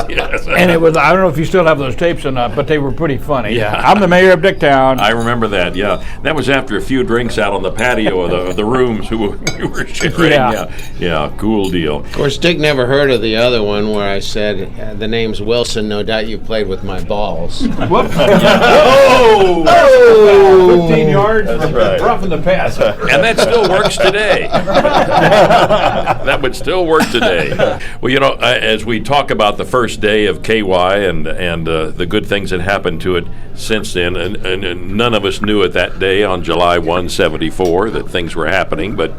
And it was, I don't know if you still have those tapes or not, but they were pretty funny. Yeah. I'm the mayor of Dicktown. I remember that, yeah. That was after a few drinks out on the patio of the rooms we were sharing. Yeah, cool deal. Of course, Dick never heard of the other one where I said, the name's Wilson, no doubt you played with my balls. Whoop. Oh! 15 yards. That's right. Roughing the pass. And that still works today. That would still work today. Well, you know, as we talk about the first day of KY and the good things that happened to it since then, and none of us knew at that day on July 1, 74 that things were happening, but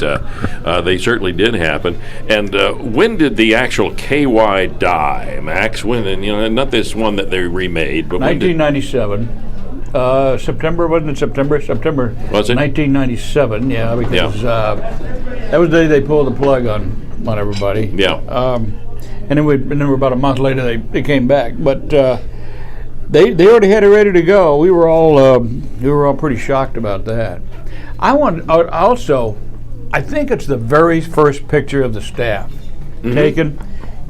they certainly did happen. And when did the actual KY die, Max? When? And, you know, not this one that they remade, but 1997. September, wasn't it September? September. Was it? 1997, yeah, because that was the day they pulled the plug on everybody. Yeah. And then we're about a month later they came back, but they already had it ready to go. We were all pretty shocked about that. I think it's the very first picture of the staff taken.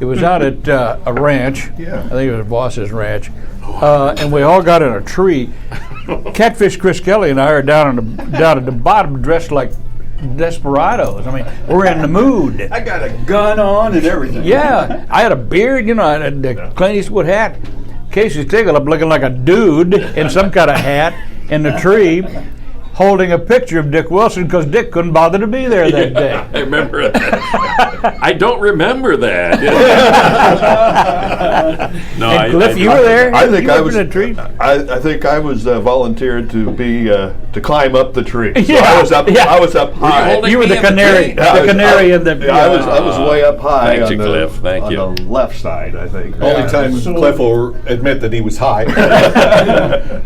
It was out at a ranch. Yeah. I think it was Voss's ranch. And we all got in a tree. Katfish Kris Kelly and I are down at the bottom dressed like desperados. I mean, we're in the mood. I got a gun on and everything. Yeah. I had a beard, you know, I had the Clint Eastwood hat. Casey Stangel up looking like a dude in some kind of hat in the tree, holding a picture of Dick Wilson because Dick couldn't bother to be there that day. I remember that. I don't remember that. No, And Cliff, you were there. I think You I were was. in the tree. I think I was volunteered to be to climb up the tree. So Yeah, I was up. yeah. I was up high. holding You were me the in the canary. tree? The canary in the. I was way up high. Thank on you, the, Cliff. Thank on you. the left side, I think. Only time Cliff will admit that he was high.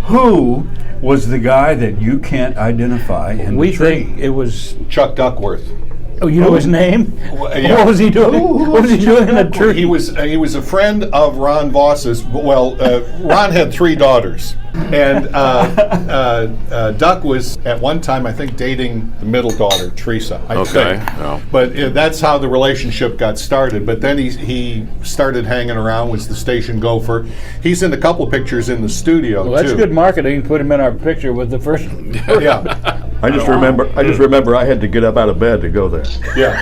Who was the guy that you can't identify in We the tree? think it was. Chuck Duckworth. Oh, you know his name? yeah. What was he doing? What was he doing in the tree? He was a friend of Ron Voss's. Well, Ron had 3 daughters, and Duck was at one time, I think, dating the middle daughter, Teresa. I think. Oh. But that's how the relationship got started. But then he started hanging around, was the station gopher. He's in a couple pictures in the studio Well, that's too. good marketing. Put him in our picture with the first. Yeah, I just remember I had to get up out of bed to go there. yeah.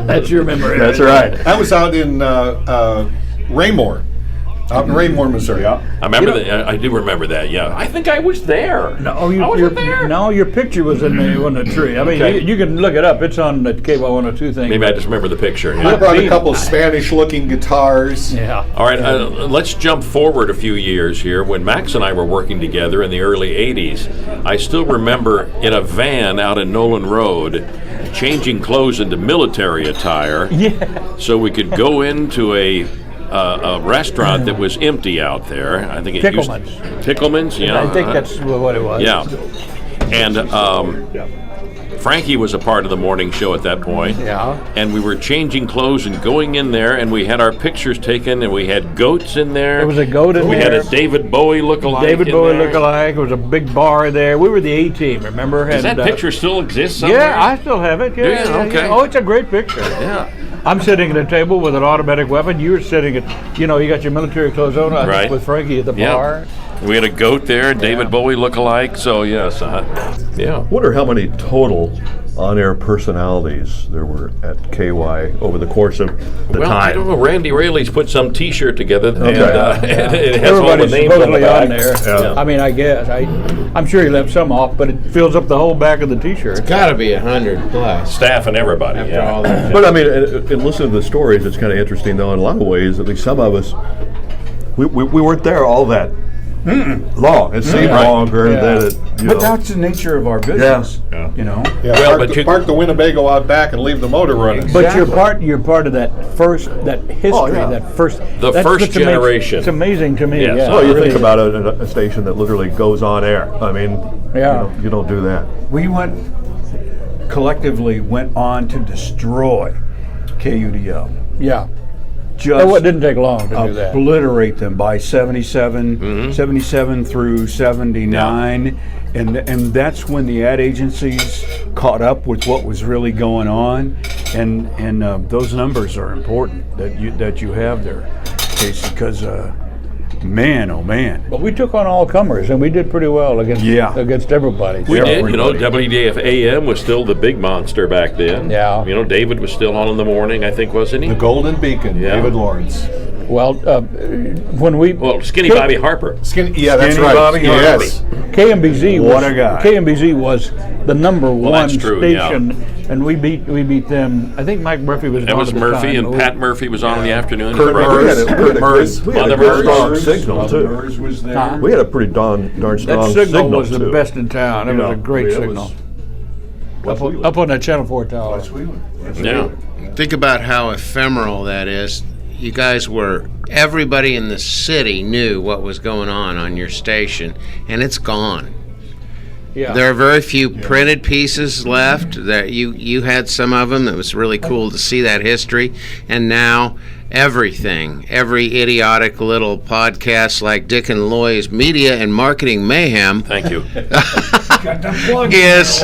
That's your memory. That's right. I was out in Raymore. Out in Raymore, Missouri. Yeah. I remember that. I do remember that. Yeah, I think I was there. No, I wasn't there. No, your picture was in the tree. I mean, Okay. you can look it up. It's on the KY102 thing. Maybe I just remember the picture. I Yeah. brought a couple of Spanish-looking guitars. Yeah. All right, let's jump forward a few years here. When Max and I were working together in the early 80s, I still remember in a van out in Nolan Road, changing clothes into military attire so we could go into a restaurant that was empty out there. I think it Pickleman's. Pickleman's, yeah. I think that's what it was. Yeah. And Frankie was a part of the morning show at that point. Yeah. And we were changing clothes and going in there, and we had our pictures taken, and we had goats in there. There was a goat in we there. We had a David Bowie lookalike. David Bowie lookalike. There was a big bar there. We were the A-team, remember? Does that picture still exist somewhere? Yeah, I still have it. Yeah, Do you? yeah, Okay. yeah. Oh, it's a great picture. Yeah. I'm sitting at a table with an automatic weapon. You were sitting at, you got your military clothes on, I think, Right. with Frankie at the Yeah. bar. We had a goat there, David Bowie lookalike. So yes, yeah. Wonder how many total on-air personalities there were at KY over the course of the Well, I time. don't know. Randy Rayleigh's put some T-shirt together, and Okay. it has all the Everybody's names on the supposedly back. on there. Yeah. I mean, I guess. I'm sure he left some off, but it fills up the whole back of the T-shirt. Got to be 100 plus. Staff and everybody. After Yeah. all that. But I mean, in listening to the stories, it's kind of interesting, though, in a lot of ways. At least some of us, we weren't there all that long. It seemed Right. longer Yeah. than it. But that's the nature of our business. Yeah. You know. Yeah, Well, park, but you- park the Winnebago out back and leave the motor running. But you're part of that history, yeah. that first, The that's first what's amazing. generation. It's amazing to me. Yes. Yeah. Well, you think about a station that literally goes on air. I mean, Yeah. you don't do that. We collectively went on to destroy KUDL. Yeah. Just It didn't take long to do that. obliterate them by 77 through 79. And that's when the ad agencies caught up with what was really going on. And those numbers are important that you have there, Casey, because man, oh man. But we took on all comers, and we did pretty well against everybody. We So- did. WDF AM was still the big monster back then. Yeah. David was still on in the morning, I think, wasn't he? The Golden Beacon, Yeah. David Lawrence. Well, when we Skinny Bobby Harper. Yeah, that's Skinny right. Bobby Yes. KMBZ What was a guy. KMBZ was the number one that's true, station, and we beat them. I think Mike Murphy was. That on was at the Murphy, time. and Pat Murphy was on in the afternoon. Kurt His Murray. brother. Murs. We had Mother a good strong Murs. signal, too. was there. Huh? We had a pretty darn That strong signal was the too. best in town. It was a great It signal. was- Up on that Channel 4 tower. Yeah. Think about how ephemeral that is. You guys everybody in the city knew what was going on your station, and it's gone. Yeah. There are very few printed pieces left. That you had some of them. It was really cool to see that history, and now everything, every idiotic little podcast like Dick and Loy's Media and Marketing Mayhem Thank you. is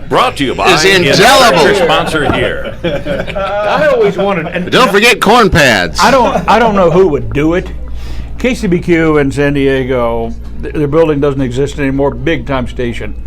Brought to you by Is indelible. Our sponsor here. I always wanted, and don't forget corn pads. I don't know who would do it. KCBQ in San Diego, their building doesn't exist anymore. Big time station.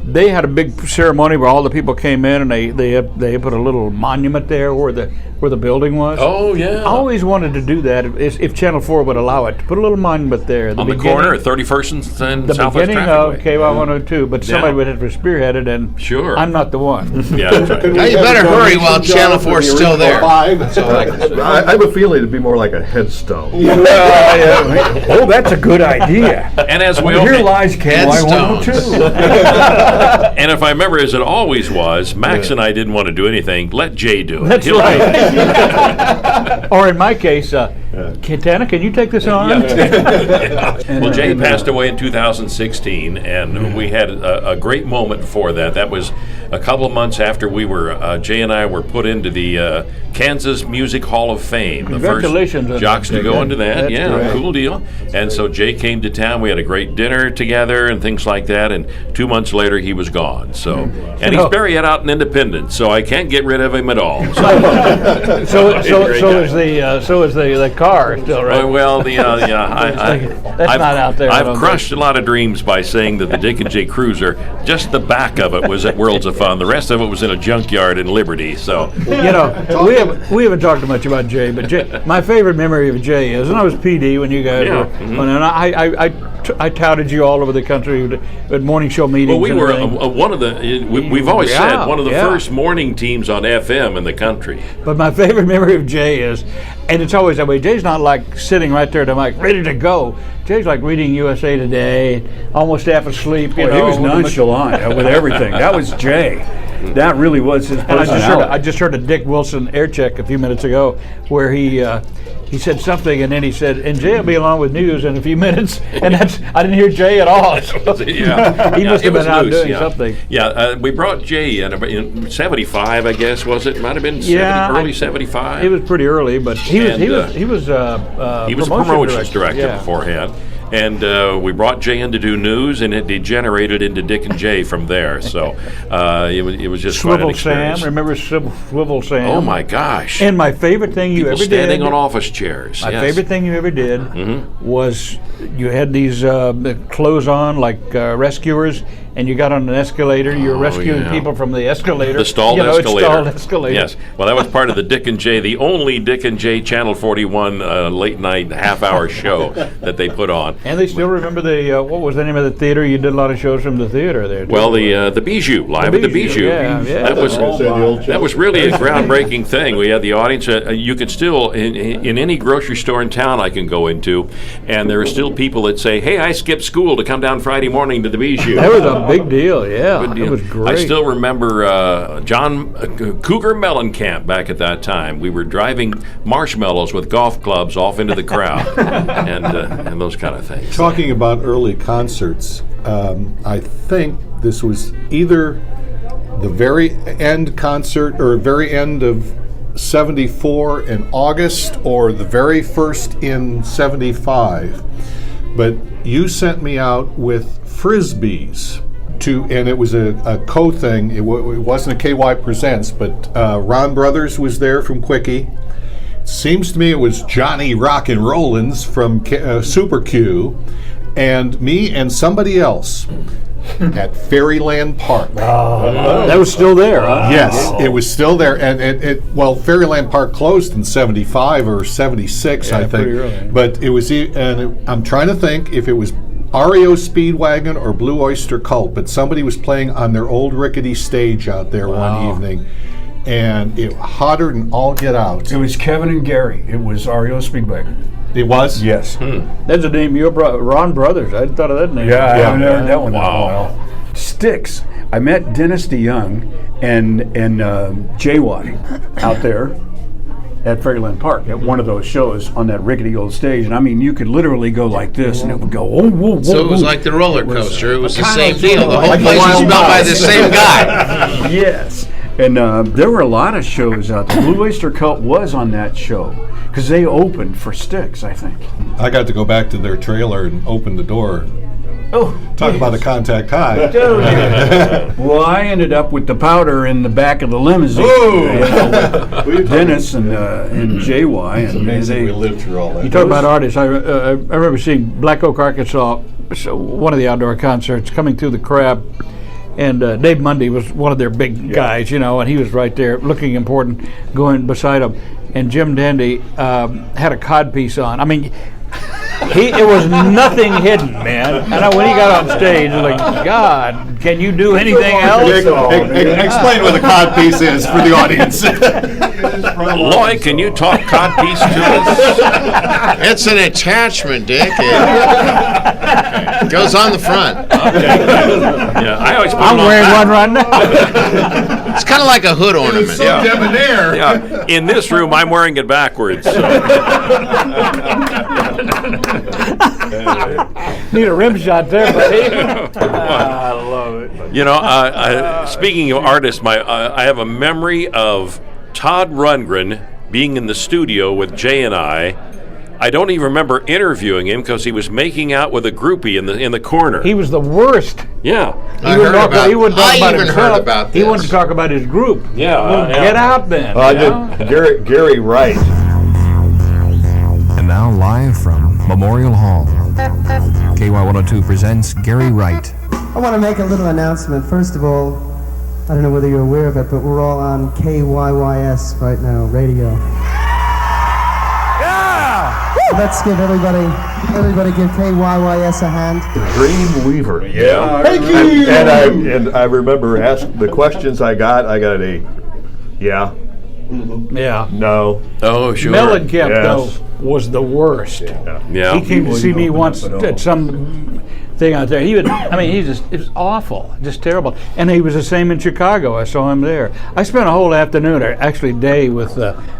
They had a big ceremony where all the people came in, and they put a little monument there where the building was. Oh, yeah. I always wanted to do that if Channel 4 would allow it. To put a little monument there. On the corner at 31st and the Southwest beginning of Traffic Way. KY102, but somebody would have to spearhead it, and Sure. I'm not the one. Yeah, that's right. Now you better hurry while Channel 4 is still there. That's all I can say. I have a feeling it'd be more like a headstone. Oh, that's a good idea. And as we Here all lies KY102. and if I remember, as it always was, Max and I didn't want to do anything. Let Jay do it. That's He'll do it. right. Or in my case, Katana, can you take this on? Well, Jay passed away in 2016, and we had a great moment before that. That was a couple of months after Jay and I were put into the Kansas Music Hall of Fame. Congratulations The on first jocks that, to go Jay. into that. That's Yeah, great. cool deal. And so Jay came to town. We had a great dinner together and things like that. And 2 months later, he was gone. So, and he's buried out in Independence. So I can't get rid of him at all. So, So is the car still right? well, That's not out there, I I've don't crushed a lot of dreams by saying that the Dick and Jay Cruiser, just the back of it was at Worlds of Fun. The rest of it was in a junkyard in Liberty. So, We haven't talked much about Jay, but my favorite memory of Jay is, and I was PD when you guys Yeah, were, and I touted you all over the country at morning show meetings. well, we and were everything. one of the. We've always Yeah, said one of the yeah. first morning teams on FM in the country. But my favorite memory of Jay is, and it's always that way, Jay's not like sitting right there at the mic, ready to go. Jay's like reading USA Today, almost half asleep. He was nonchalant with everything. That was Jay. That really was his And I personality. just heard a Dick Wilson air check a few minutes ago where he said something, and then he said, "And Jay will be along with news in a few minutes." And I didn't hear Jay at all. Yeah. He must it have was been out loose, doing yeah. something. Yeah, we brought Jay in 75, I guess, was it? Might have been 70, early 75. It was pretty early, but he was a promotions director Yeah. beforehand. And we brought Jay in to do news, and it degenerated into Dick and Jay from there. So it was just quite an Swivel experience. Sam. Remember Swivel Sam? Oh my gosh! And my favorite thing you People ever standing did. on office chairs. My yes. favorite thing you ever did was you had these clothes on like rescuers, and you got on an escalator. You were rescuing yeah. people from the escalator. The stalled you know, escalator. Stalled escalator. Yes. Well, that was part of the Dick and Jay, the only Dick and Jay Channel 41 late night half-hour show that they put on. And they still remember the what was the name of the theater? You did a lot of shows from the theater there. Too. Well, the Bijou, live at the Bijou. Yeah. That was really a groundbreaking thing. We had the audience. You could still in any grocery store in town I can go into, and there are still people that say, "Hey, I skipped school to come down Friday morning to the Bijou." That was a big deal. Yeah, Good deal. it was great. I still remember John Cougar Mellencamp back at that time. We were driving marshmallows with golf clubs off into the crowd and those kind of things. Talking about early concerts, I think this was either the very end concert or very end of 74 in August or the very first in 75. But you sent me out with Frisbees. And it was a co-thing. It wasn't a KY Presents, but Ron Brothers was there from Quickie. Seems to me it was Johnny Rock and Rollins from Super Q, and me and somebody else at Fairyland Park. That was still there, huh? Yes, it was still there, and Fairyland Park closed in 75 or 76, I think. pretty early. But it was, I'm trying to think if it was REO Speedwagon or Blue Oyster Cult, but somebody was playing on their old rickety stage out there one evening, and it hotter than all get out. It was Kevin and Gary. It was REO Speedwagon. It was? Yes. That's the name you brought, Ron Brothers. I hadn't thought of that name. Yeah, I haven't heard that one in a Wow. while. Styx. I met Dennis DeYoung and JY out there at Fairyland Park at one of those shows on that rickety old stage. And I mean, you could literally go like this and it would go, whoa, whoa, whoa. So it was whoa. like the roller coaster. It was the kind same of deal. The whole like the place was Wild built by Mouse. the same guy. Yes. And there were a lot of shows out there. Blue Oyster Cult was on that show because they opened for Styx, I think. I got to go back to their trailer and open the door. Oh, Talk about a contact high. well, I ended up with the powder in the back of the limousine. With Dennis and JY. And they lived through all that. You talk about artists. I remember seeing Black Oak, Arkansas, one of the outdoor concerts, coming through the crowd, and Dave Mundy was one of their big guys, you know, and he was right there, looking important, going beside him. And Jim Dandy had a codpiece on. I mean, it was nothing hidden, man. And when he got on stage, I was like, God, can you do anything else? Explain what a codpiece is for the audience. Loy, can you talk codpiece to us? It's an attachment, Dick. It goes on the front. Yeah, I always put I'm it on wearing back. one right now. It's kind of like a hood ornament. Yeah. Debonair. Yeah, in this room, I'm wearing it backwards. So. Need a rim shot there, buddy. I love it. You know, speaking of artists, I have a memory of Todd Rundgren being in the studio with Jay and I don't even remember interviewing him because he was making out with a groupie in the corner. He was the worst. Yeah. I heard about- he wouldn't talk I about even himself. heard about He this. wanted to talk about his group. Yeah, Well, yeah. get out then. you know? Gary Wright. And now live from Memorial Hall, KY102 presents Gary Wright. I want to make a little announcement. First of all, I don't know whether you're aware of it, but we're all on KYYS right now, radio. Yeah! Let's give everybody give KYYS a hand. Dreamweaver. Yeah. Thank you. And I remember the questions I got a yeah, Yeah. no. Oh, sure. Mellencamp, Yes. though, was the worst. Yeah. He came to see me once at some thing out there. He would, it was awful, just terrible. And he was the same in Chicago. I saw him there. I spent a whole afternoon, or actually day, with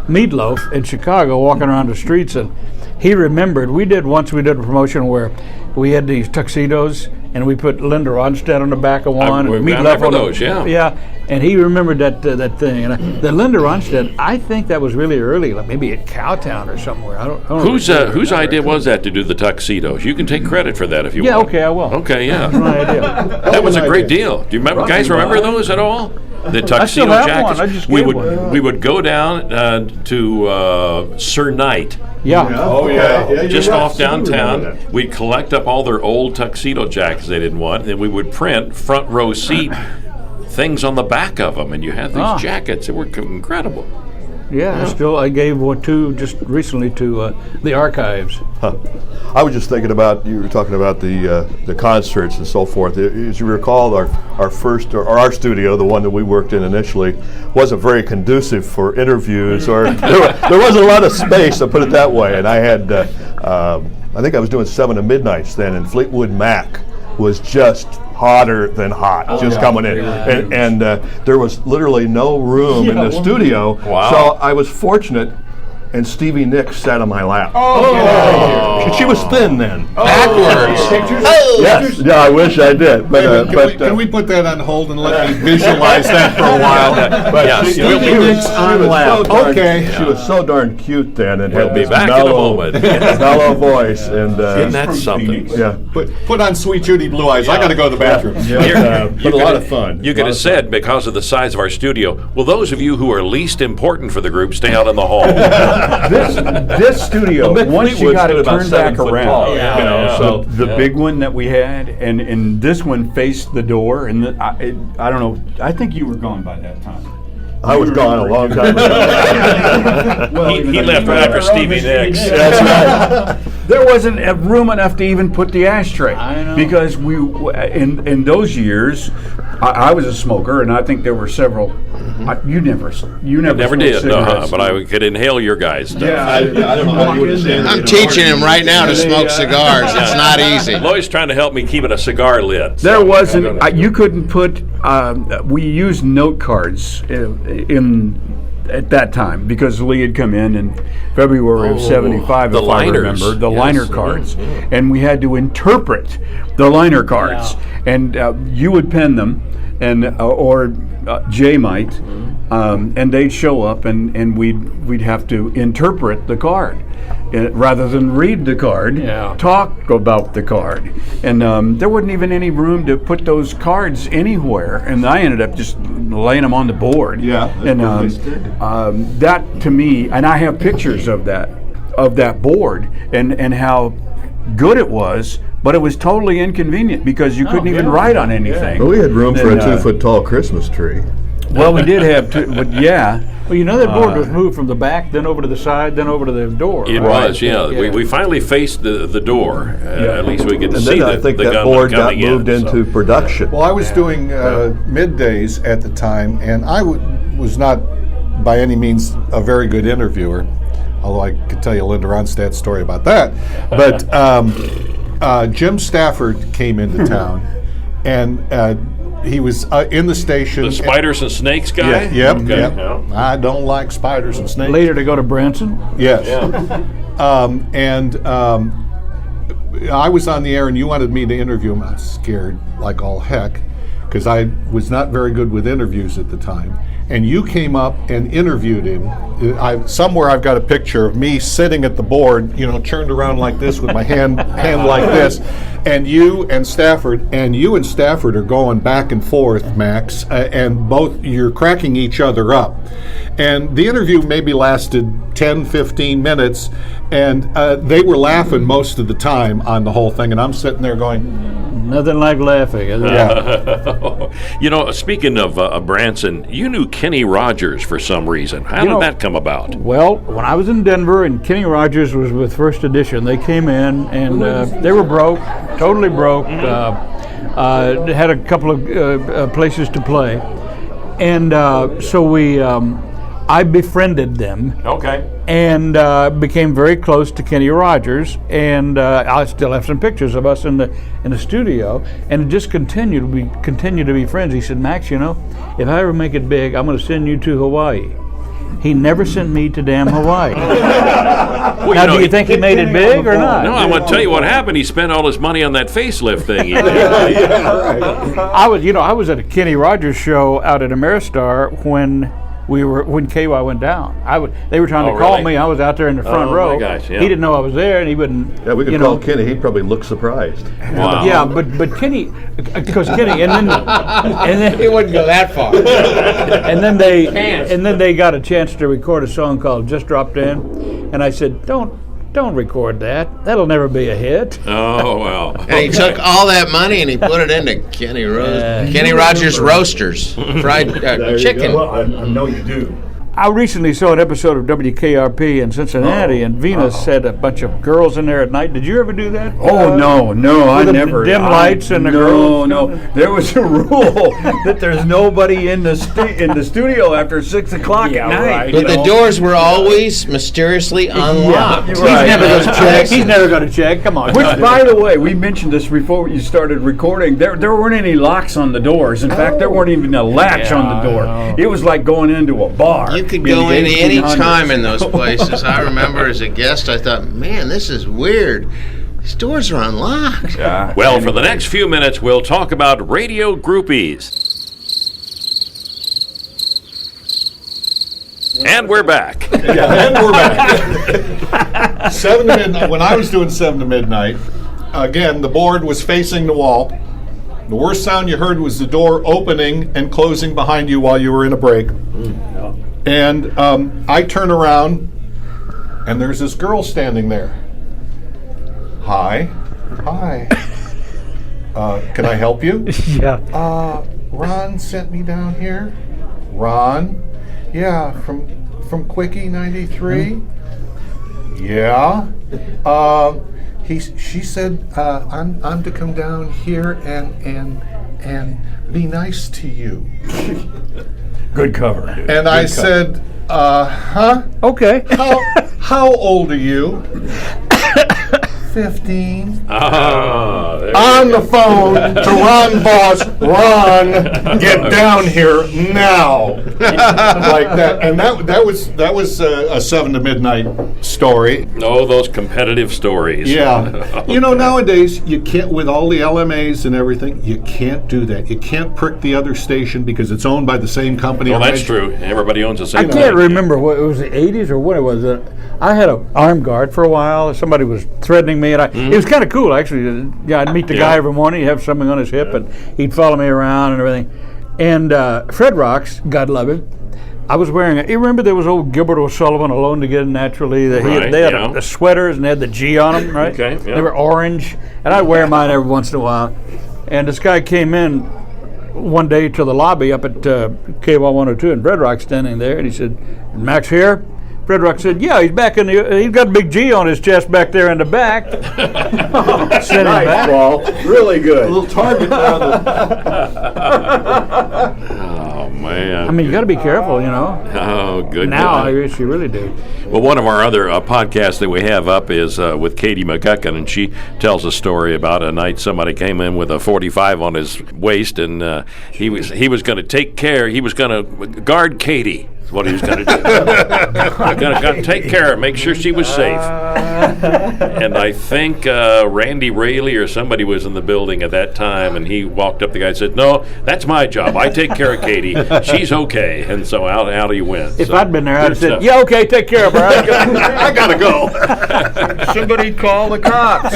Meatloaf in Chicago, walking around the streets, and he remembered. We did a promotion where we had these tuxedos, and we put Linda Ronstadt on the back of one, and Meatloaf on those, yeah. Yeah, and he remembered that thing. And the Linda Ronstadt, I think that was really early, like maybe at Cowtown or somewhere. I don't Whose idea was that to do the tuxedos? You can take credit for that if you want. Yeah, okay, I will. Okay, yeah. That's my idea. That was a great deal. Do you guys remember those at all? The tuxedo I still have jackets. one. I just we gave would one. we would go down to Sir Knight. Yeah. Oh yeah. Just off downtown, we'd collect up all their old tuxedo jackets they didn't want, and we would print front row seat things on the back of them, and you had these jackets. They were incredible. Yeah, I gave one just recently to the archives. I was just thinking about, you were talking about the concerts and so forth. As you recall, our first, or our studio, the one that we worked in initially, wasn't very conducive for interviews, or there wasn't a lot of space, to put it that way. And I had, I think I was doing 7 to Midnights then, and Fleetwood Mac was just hotter than hot, coming in. And there was literally no room in the studio. Wow. So I was fortunate, and Stevie Nicks sat on my lap. She was thin then. Backwards. Yes. Yeah, I wish I did. But, Can we put that on hold and let me visualize that for a while? Yeah, Stevie Nicks on lap. Okay. She was so darn cute then, and had be this back in a moment. mellow voice. And Isn't that something? yeah. Put on Sweet Judy Blue Eyes. I got to go to the bathroom. But a lot of fun. You could have said, because of the size of our studio, well, those of you who are least important for the group, stay out in the hall. This studio, once you got it turned back around, So the big one that we had, and this one faced the door, and I don't know, I think you were gone by that time. I was gone a long time ago. Well, he left right after Stevie Nicks. That's right. There wasn't room enough to even put the ashtray. I know. Because we, in those years, I was a smoker, and I think there were several. You never smoked Did, cigarettes. but I could inhale your guys' stuff. Yeah, I don't know how you would have said I'm teaching him right now to smoke cigars. It's not easy. Lloyd's trying to help me keep it a cigar lit. There wasn't. You couldn't put. We used note cards at that time, because Lee had come in February of '75, the if liners. I remember, the Yes. liner cards, and we had to interpret the liner cards, and you would pen them, and or Jay might, and they'd show up, and we'd have to interpret the card. Rather than read the card, talk about the card. And there wasn't even any room to put those cards anywhere. And I ended up just laying them on the board. Yeah. And that to me, and I have pictures of that board and how good it was, but it was totally inconvenient because you couldn't even write on anything. Well, we had room for a 2-foot tall Christmas tree. Well, we did have two, but yeah. Well, you know that board was moved from the back, then over to the side, then over to the door. It right? was, yeah. We finally faced the door. At least we could And see then I think the that gunman board got coming moved in, into production. Well, I was doing middays at the time, and I was not by any means a very good interviewer, although I could tell you Linda Ronstadt's story about that. But Jim Stafford came into town, and he was in the station. The spiders and snakes guy? Yep. Yeah. I don't like spiders and snakes. Later to go to Branson. Yes. I was on the air, and you wanted me to interview him. I was scared like all heck because I was not very good with interviews at the time. And you came up and interviewed him. Somewhere I've got a picture of me sitting at the board, turned around like this with my hand like this, and you and Stafford are going back and forth, Max, and both you're cracking each other up. And the interview maybe lasted 10, 15 minutes, and they were laughing most of the time on the whole thing, and I'm sitting there going, nothing like laughing, is it? Yeah. Speaking of Branson, you knew Kenny Rogers for some reason. How did that come about? Well, when I was in Denver and Kenny Rogers was with First Edition, they came in and they were broke, totally broke. Had a couple of places to play, and so I befriended them. Okay. And became very close to Kenny Rogers, and I still have some pictures of us in the studio, and it just continue to be friends. He said, Max, if I ever make it big, I'm going to send you to Hawaii. He never sent me to damn Hawaii. Now, do you think he made it big or not? No, I'm going to tell you what happened. He spent all his money on that facelift thing. He did. I was at a Kenny Rogers show out at Ameristar when KY went down. They were trying to call me. I was out there in the front row. My gosh, yeah. He didn't know I was there, and he wouldn't. Yeah, we could call Kenny. He'd probably look surprised. Wow. Yeah, but Kenny, because Kenny, and then He wouldn't go that far. and then they got a chance to record a song called "Just Dropped In," and I said, "Don't record that. That'll never be a hit." Oh, well. And he took all that money and he put it into Kenny Rogers Roasters, fried chicken. Well, I know you do. I recently saw an episode of WKRP in Cincinnati, and Venus had a bunch of girls in there at night. Did you ever do that? Oh, no, I the never. Dim lights and the girls? No. There was a rule that there's nobody in the studio after 6 o'clock at night. Right. But the doors were always mysteriously unlocked. Right. He's never going to check. Come on. Which, by the way, we mentioned this before you started recording. There weren't any locks on the doors. In fact, there weren't even a latch on the door. It was like going into a bar. You could go in any time in those places. I remember as a guest, I thought, man, this is weird. These doors are unlocked. Well, for the next few minutes, we'll talk about radio groupies. And we're back. And we're back. 7 to midnight. When I was doing 7 to midnight, again, the board was facing the wall. The worst sound you heard was the door opening and closing behind you while you were in a break. And I turn around, and there's this girl standing there. Hi. Can I help you? Yeah. Ron sent me down here. Ron? Yeah, from Quickie 93. Yeah. She said I'm to come down here and be nice to you. Good cover, dude. And I said, huh? Okay. How old are you? 15. On the phone to Ron Boss. Ron, get down here now. Like that. And that was a 7 to midnight story. Oh, those competitive stories. Yeah. Nowadays, you can't, with all the LMAs and everything, you can't do that. You can't prick the other station because it's owned by the same company. Well, that's true. Everybody owns the I same can't remember what it was, the 80s or what it was. I had an armed guard for a while. Somebody was threatening me, and it was kind of cool, actually. Yeah, I'd meet the guy every morning. He'd have something on his hip, and he'd follow me around and everything. And Fred Rocks, God love him, I was wearing you remember there was old Gilbert O'Sullivan, Alone Together Naturally? They had the sweaters and they had the G on them, right? Okay, yeah. They were orange, and I'd wear mine every once in a while. And this guy came in one day to the lobby up at KY102, and Fred Rock standing there, and he said, "Max here?" Fred Rock said, "Yeah, he's back he's got a big G on his chest back there in the back." Nice ball. Really good. A little target there. Oh, man. I mean, you got to be careful, Oh, good. Now, I guess you really do. Well, one of our other podcasts that we have up is with Katie McGuckin, and she tells a story about a night somebody came in with a 45 on his waist, and he was going to take care. He was going to guard Katie. Is what he was going to do. Going to take care of her, make sure she was safe. And I think Randy Rayleigh or somebody was in the building at that time, and he walked up to the guy and said, "No, that's my job. I take care of Katie. She's okay." And so out he went. If so, I'd been there, I'd have said, stuff. "Yeah, okay, take care of her. I gotta go." Somebody call the cops.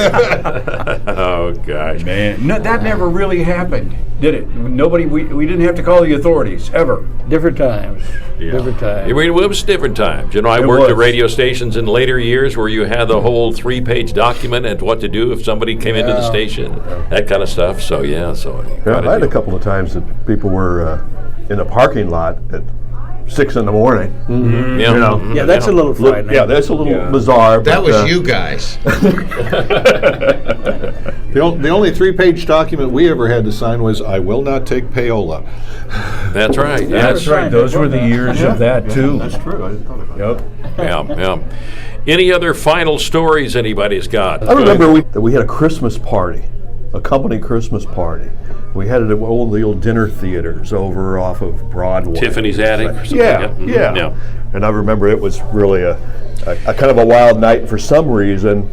Oh, gosh. Man, no, that never really happened, did it? Nobody. We didn't have to call the authorities ever. Different times. Yeah. Different times. It was different times. I worked at radio stations in later years where you had the whole 3-page document and what to do if somebody came into the station, that kind of stuff. So, I had a couple of times that people were in a parking lot at 6 in the morning. Mm-hmm. Yeah. You know, Yeah, that's a little frightening. yeah, that's a little bizarre. That but, was you guys. The only 3-page document we ever had to sign was, I will not take payola. That's right. That's right. Those were the years of that too. That's true. I didn't thought about that. Yep. Yeah. Any other final stories anybody's got? I remember that we had a Christmas party, a company Christmas party. We had it at one of the old dinner theaters over off of Broadway. Tiffany's Attic or something Yeah, like that? yeah. Yeah. And I remember it was really a kind of a wild night for some reason.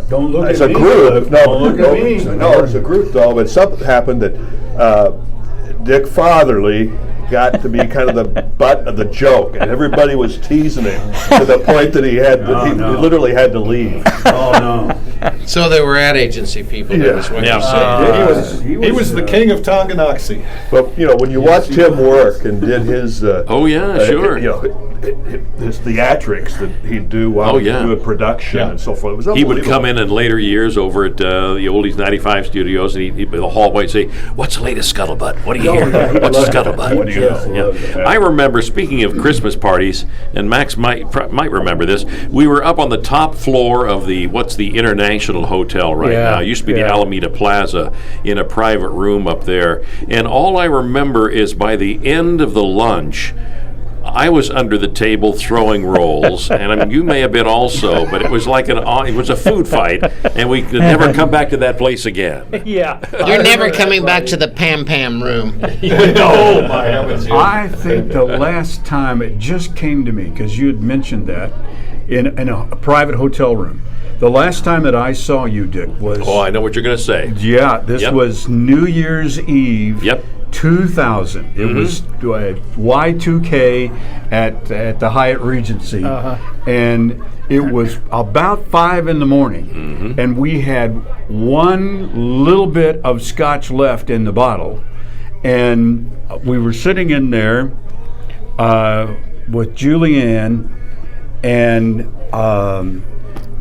Don't look as at a me. group. No, Don't look at me. No, as a group though. But something happened that Dick Fatherly got to be kind of the butt of the joke, and everybody was teasing him to the point that he literally had to leave. Oh no. So they were ad agency people. Yeah. That was what Yeah. you said. He was the king of Tonganoxie. But you know, when you watched him work and did his, Oh, yeah, sure. you know, his theatrics that he'd do while he was doing production and so forth. It was He would unbelievable. come in later years over at the Oldies 95 studios, and he'd in the hallway say, "What's the latest scuttlebutt? What do you hear? What's the scuttlebutt?" What do you know? Yeah. I remember, speaking of Christmas parties, and Max might remember this, we were up on the top floor of the International Hotel right now. It used to be the Alameda Plaza, in a private room up there. And all I remember is by the end of the lunch, I was under the table throwing rolls, and I mean, you may have been also, but it was like it was a food fight, and we could never come back to that place again. Yeah. You're never coming back to the Pam Pam room. Oh my heavens! I think the last time it just came to me, because you had mentioned that, in a private hotel room. The last time that I saw you, Dick, was... Oh, I know what you're going to say. Yeah, this was New Year's Eve. Yep. 2000. It was Y2K at the Hyatt Regency, and it was about 5 in the morning, and we had one little bit of scotch left in the bottle, and we were sitting in there with Julianne, and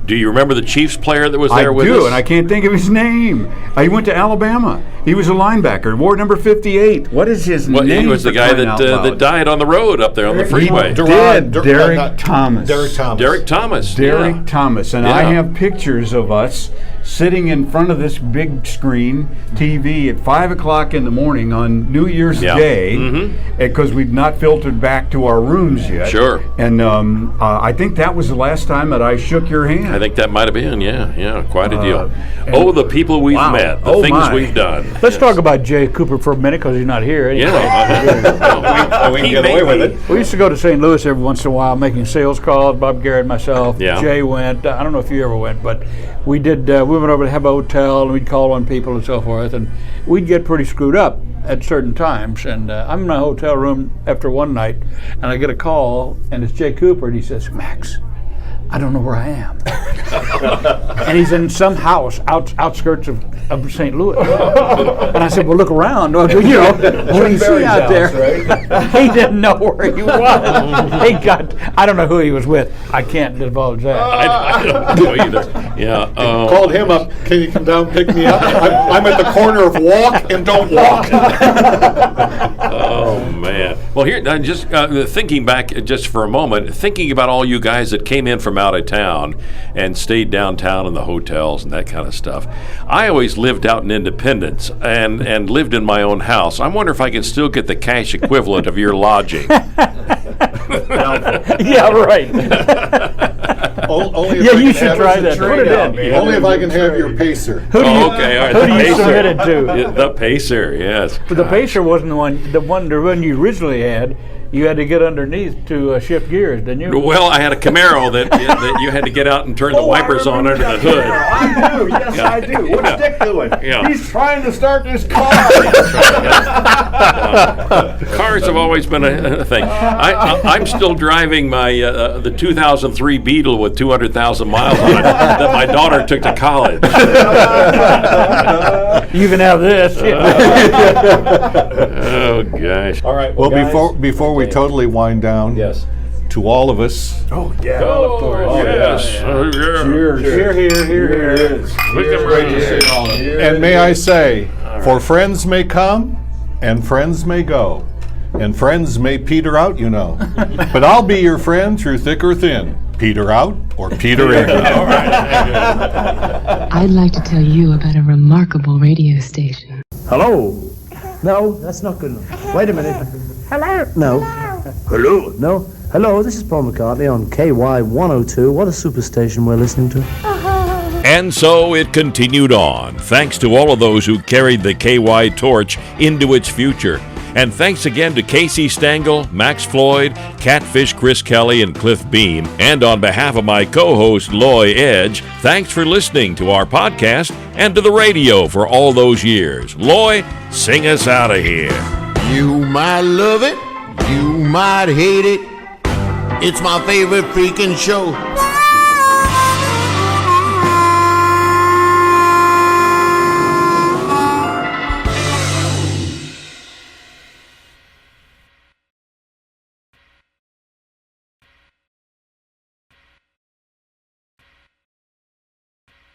Do you remember the Chiefs player that was there with us? I do, and I can't think of his name. He went to Alabama. He was a linebacker, wore number 58. What is his name? He was the guy that died on the road up there on the freeway. Derek Thomas. Derek Thomas. Derek Thomas. Derek yeah. Thomas. And Yeah. I have pictures of us sitting in front of this big screen TV at 5 o'clock in the morning on New Year's Day, because we've not filtered back to our rooms yet. Sure. And I think that was the last time that I shook your hand. I think that might have been, yeah, quite a deal. The people we've met, the things we've done. Let's talk about Jay Cooper for a minute, because he's not here. Anyway. Yeah. We can get away with it. We used to go to St. Louis every once in a while making sales calls. Bob Garrett, myself, Yeah. Jay went. I don't know if you ever went, but we did. We went over to have a hotel, and we'd call on people and so forth, and we'd get pretty screwed up at certain times. And I'm in my hotel room after one night, and I get a call, and it's Jay Cooper, and he says, "Max, I don't know where I am." And he's in some house outskirts of St. Louis. And I said, "Well, look around. What do you see out there?" He didn't know where he was. I don't know who he was with. I can't divulge that. I don't know either. Yeah. Called him up. Can you come down and pick me up? I'm at the corner of walk and don't walk. Oh man. Well, here, just thinking back just for a moment, thinking about all you guys that came in from out of town and stayed downtown in the hotels and that kind of stuff. I always lived out in Independence and lived in my own house. I wonder if I can still get the cash equivalent of your lodging. Yeah, right. Only if Yeah, I you can should have- try that. Put it in. Only if I can have your pacer. Who do you, Okay, all right. who The do you Pacer. submit it to? Yeah, the Pacer, yes. But the Pacer wasn't the one you originally had. You had to get underneath to shift gears, didn't you? Well, I had a Camaro that you had to get out and turn the wipers on under the hood. I do. Yes, Yeah. I do. What's Dick doing? Yeah. He's trying to start this car. Cars have always been a thing. I'm still driving my the 2003 Beetle with 200,000 miles on it that my daughter took to college. You even have this. Oh gosh. All right. Well, before we totally wind down, to all of us, Oh, yeah. Of course. Yes. Cheers. Here, here, here, here. and may I say, for friends may come and friends may go, And friends may peter out, you know. But I'll be your friend through thick or thin. Peter out or Peter in. I'd like to tell you about a remarkable radio station. Hello? No, that's not good enough. Wait a minute. Hello? No. Hello? No. Hello, this is Paul McCartney on KY102. What a superstation we're listening to. And so it continued on, thanks to all of those who carried the KY torch into its future. And thanks again to Casey Stangel, Max Floyd, Katfish Kris Kelly, and Cliff Beahm. And on behalf of my co-host, Loy Edge, thanks for listening to our podcast and to the radio for all those years. Loy, sing us out of here. You might love it, you might hate it. It's my favorite freaking show.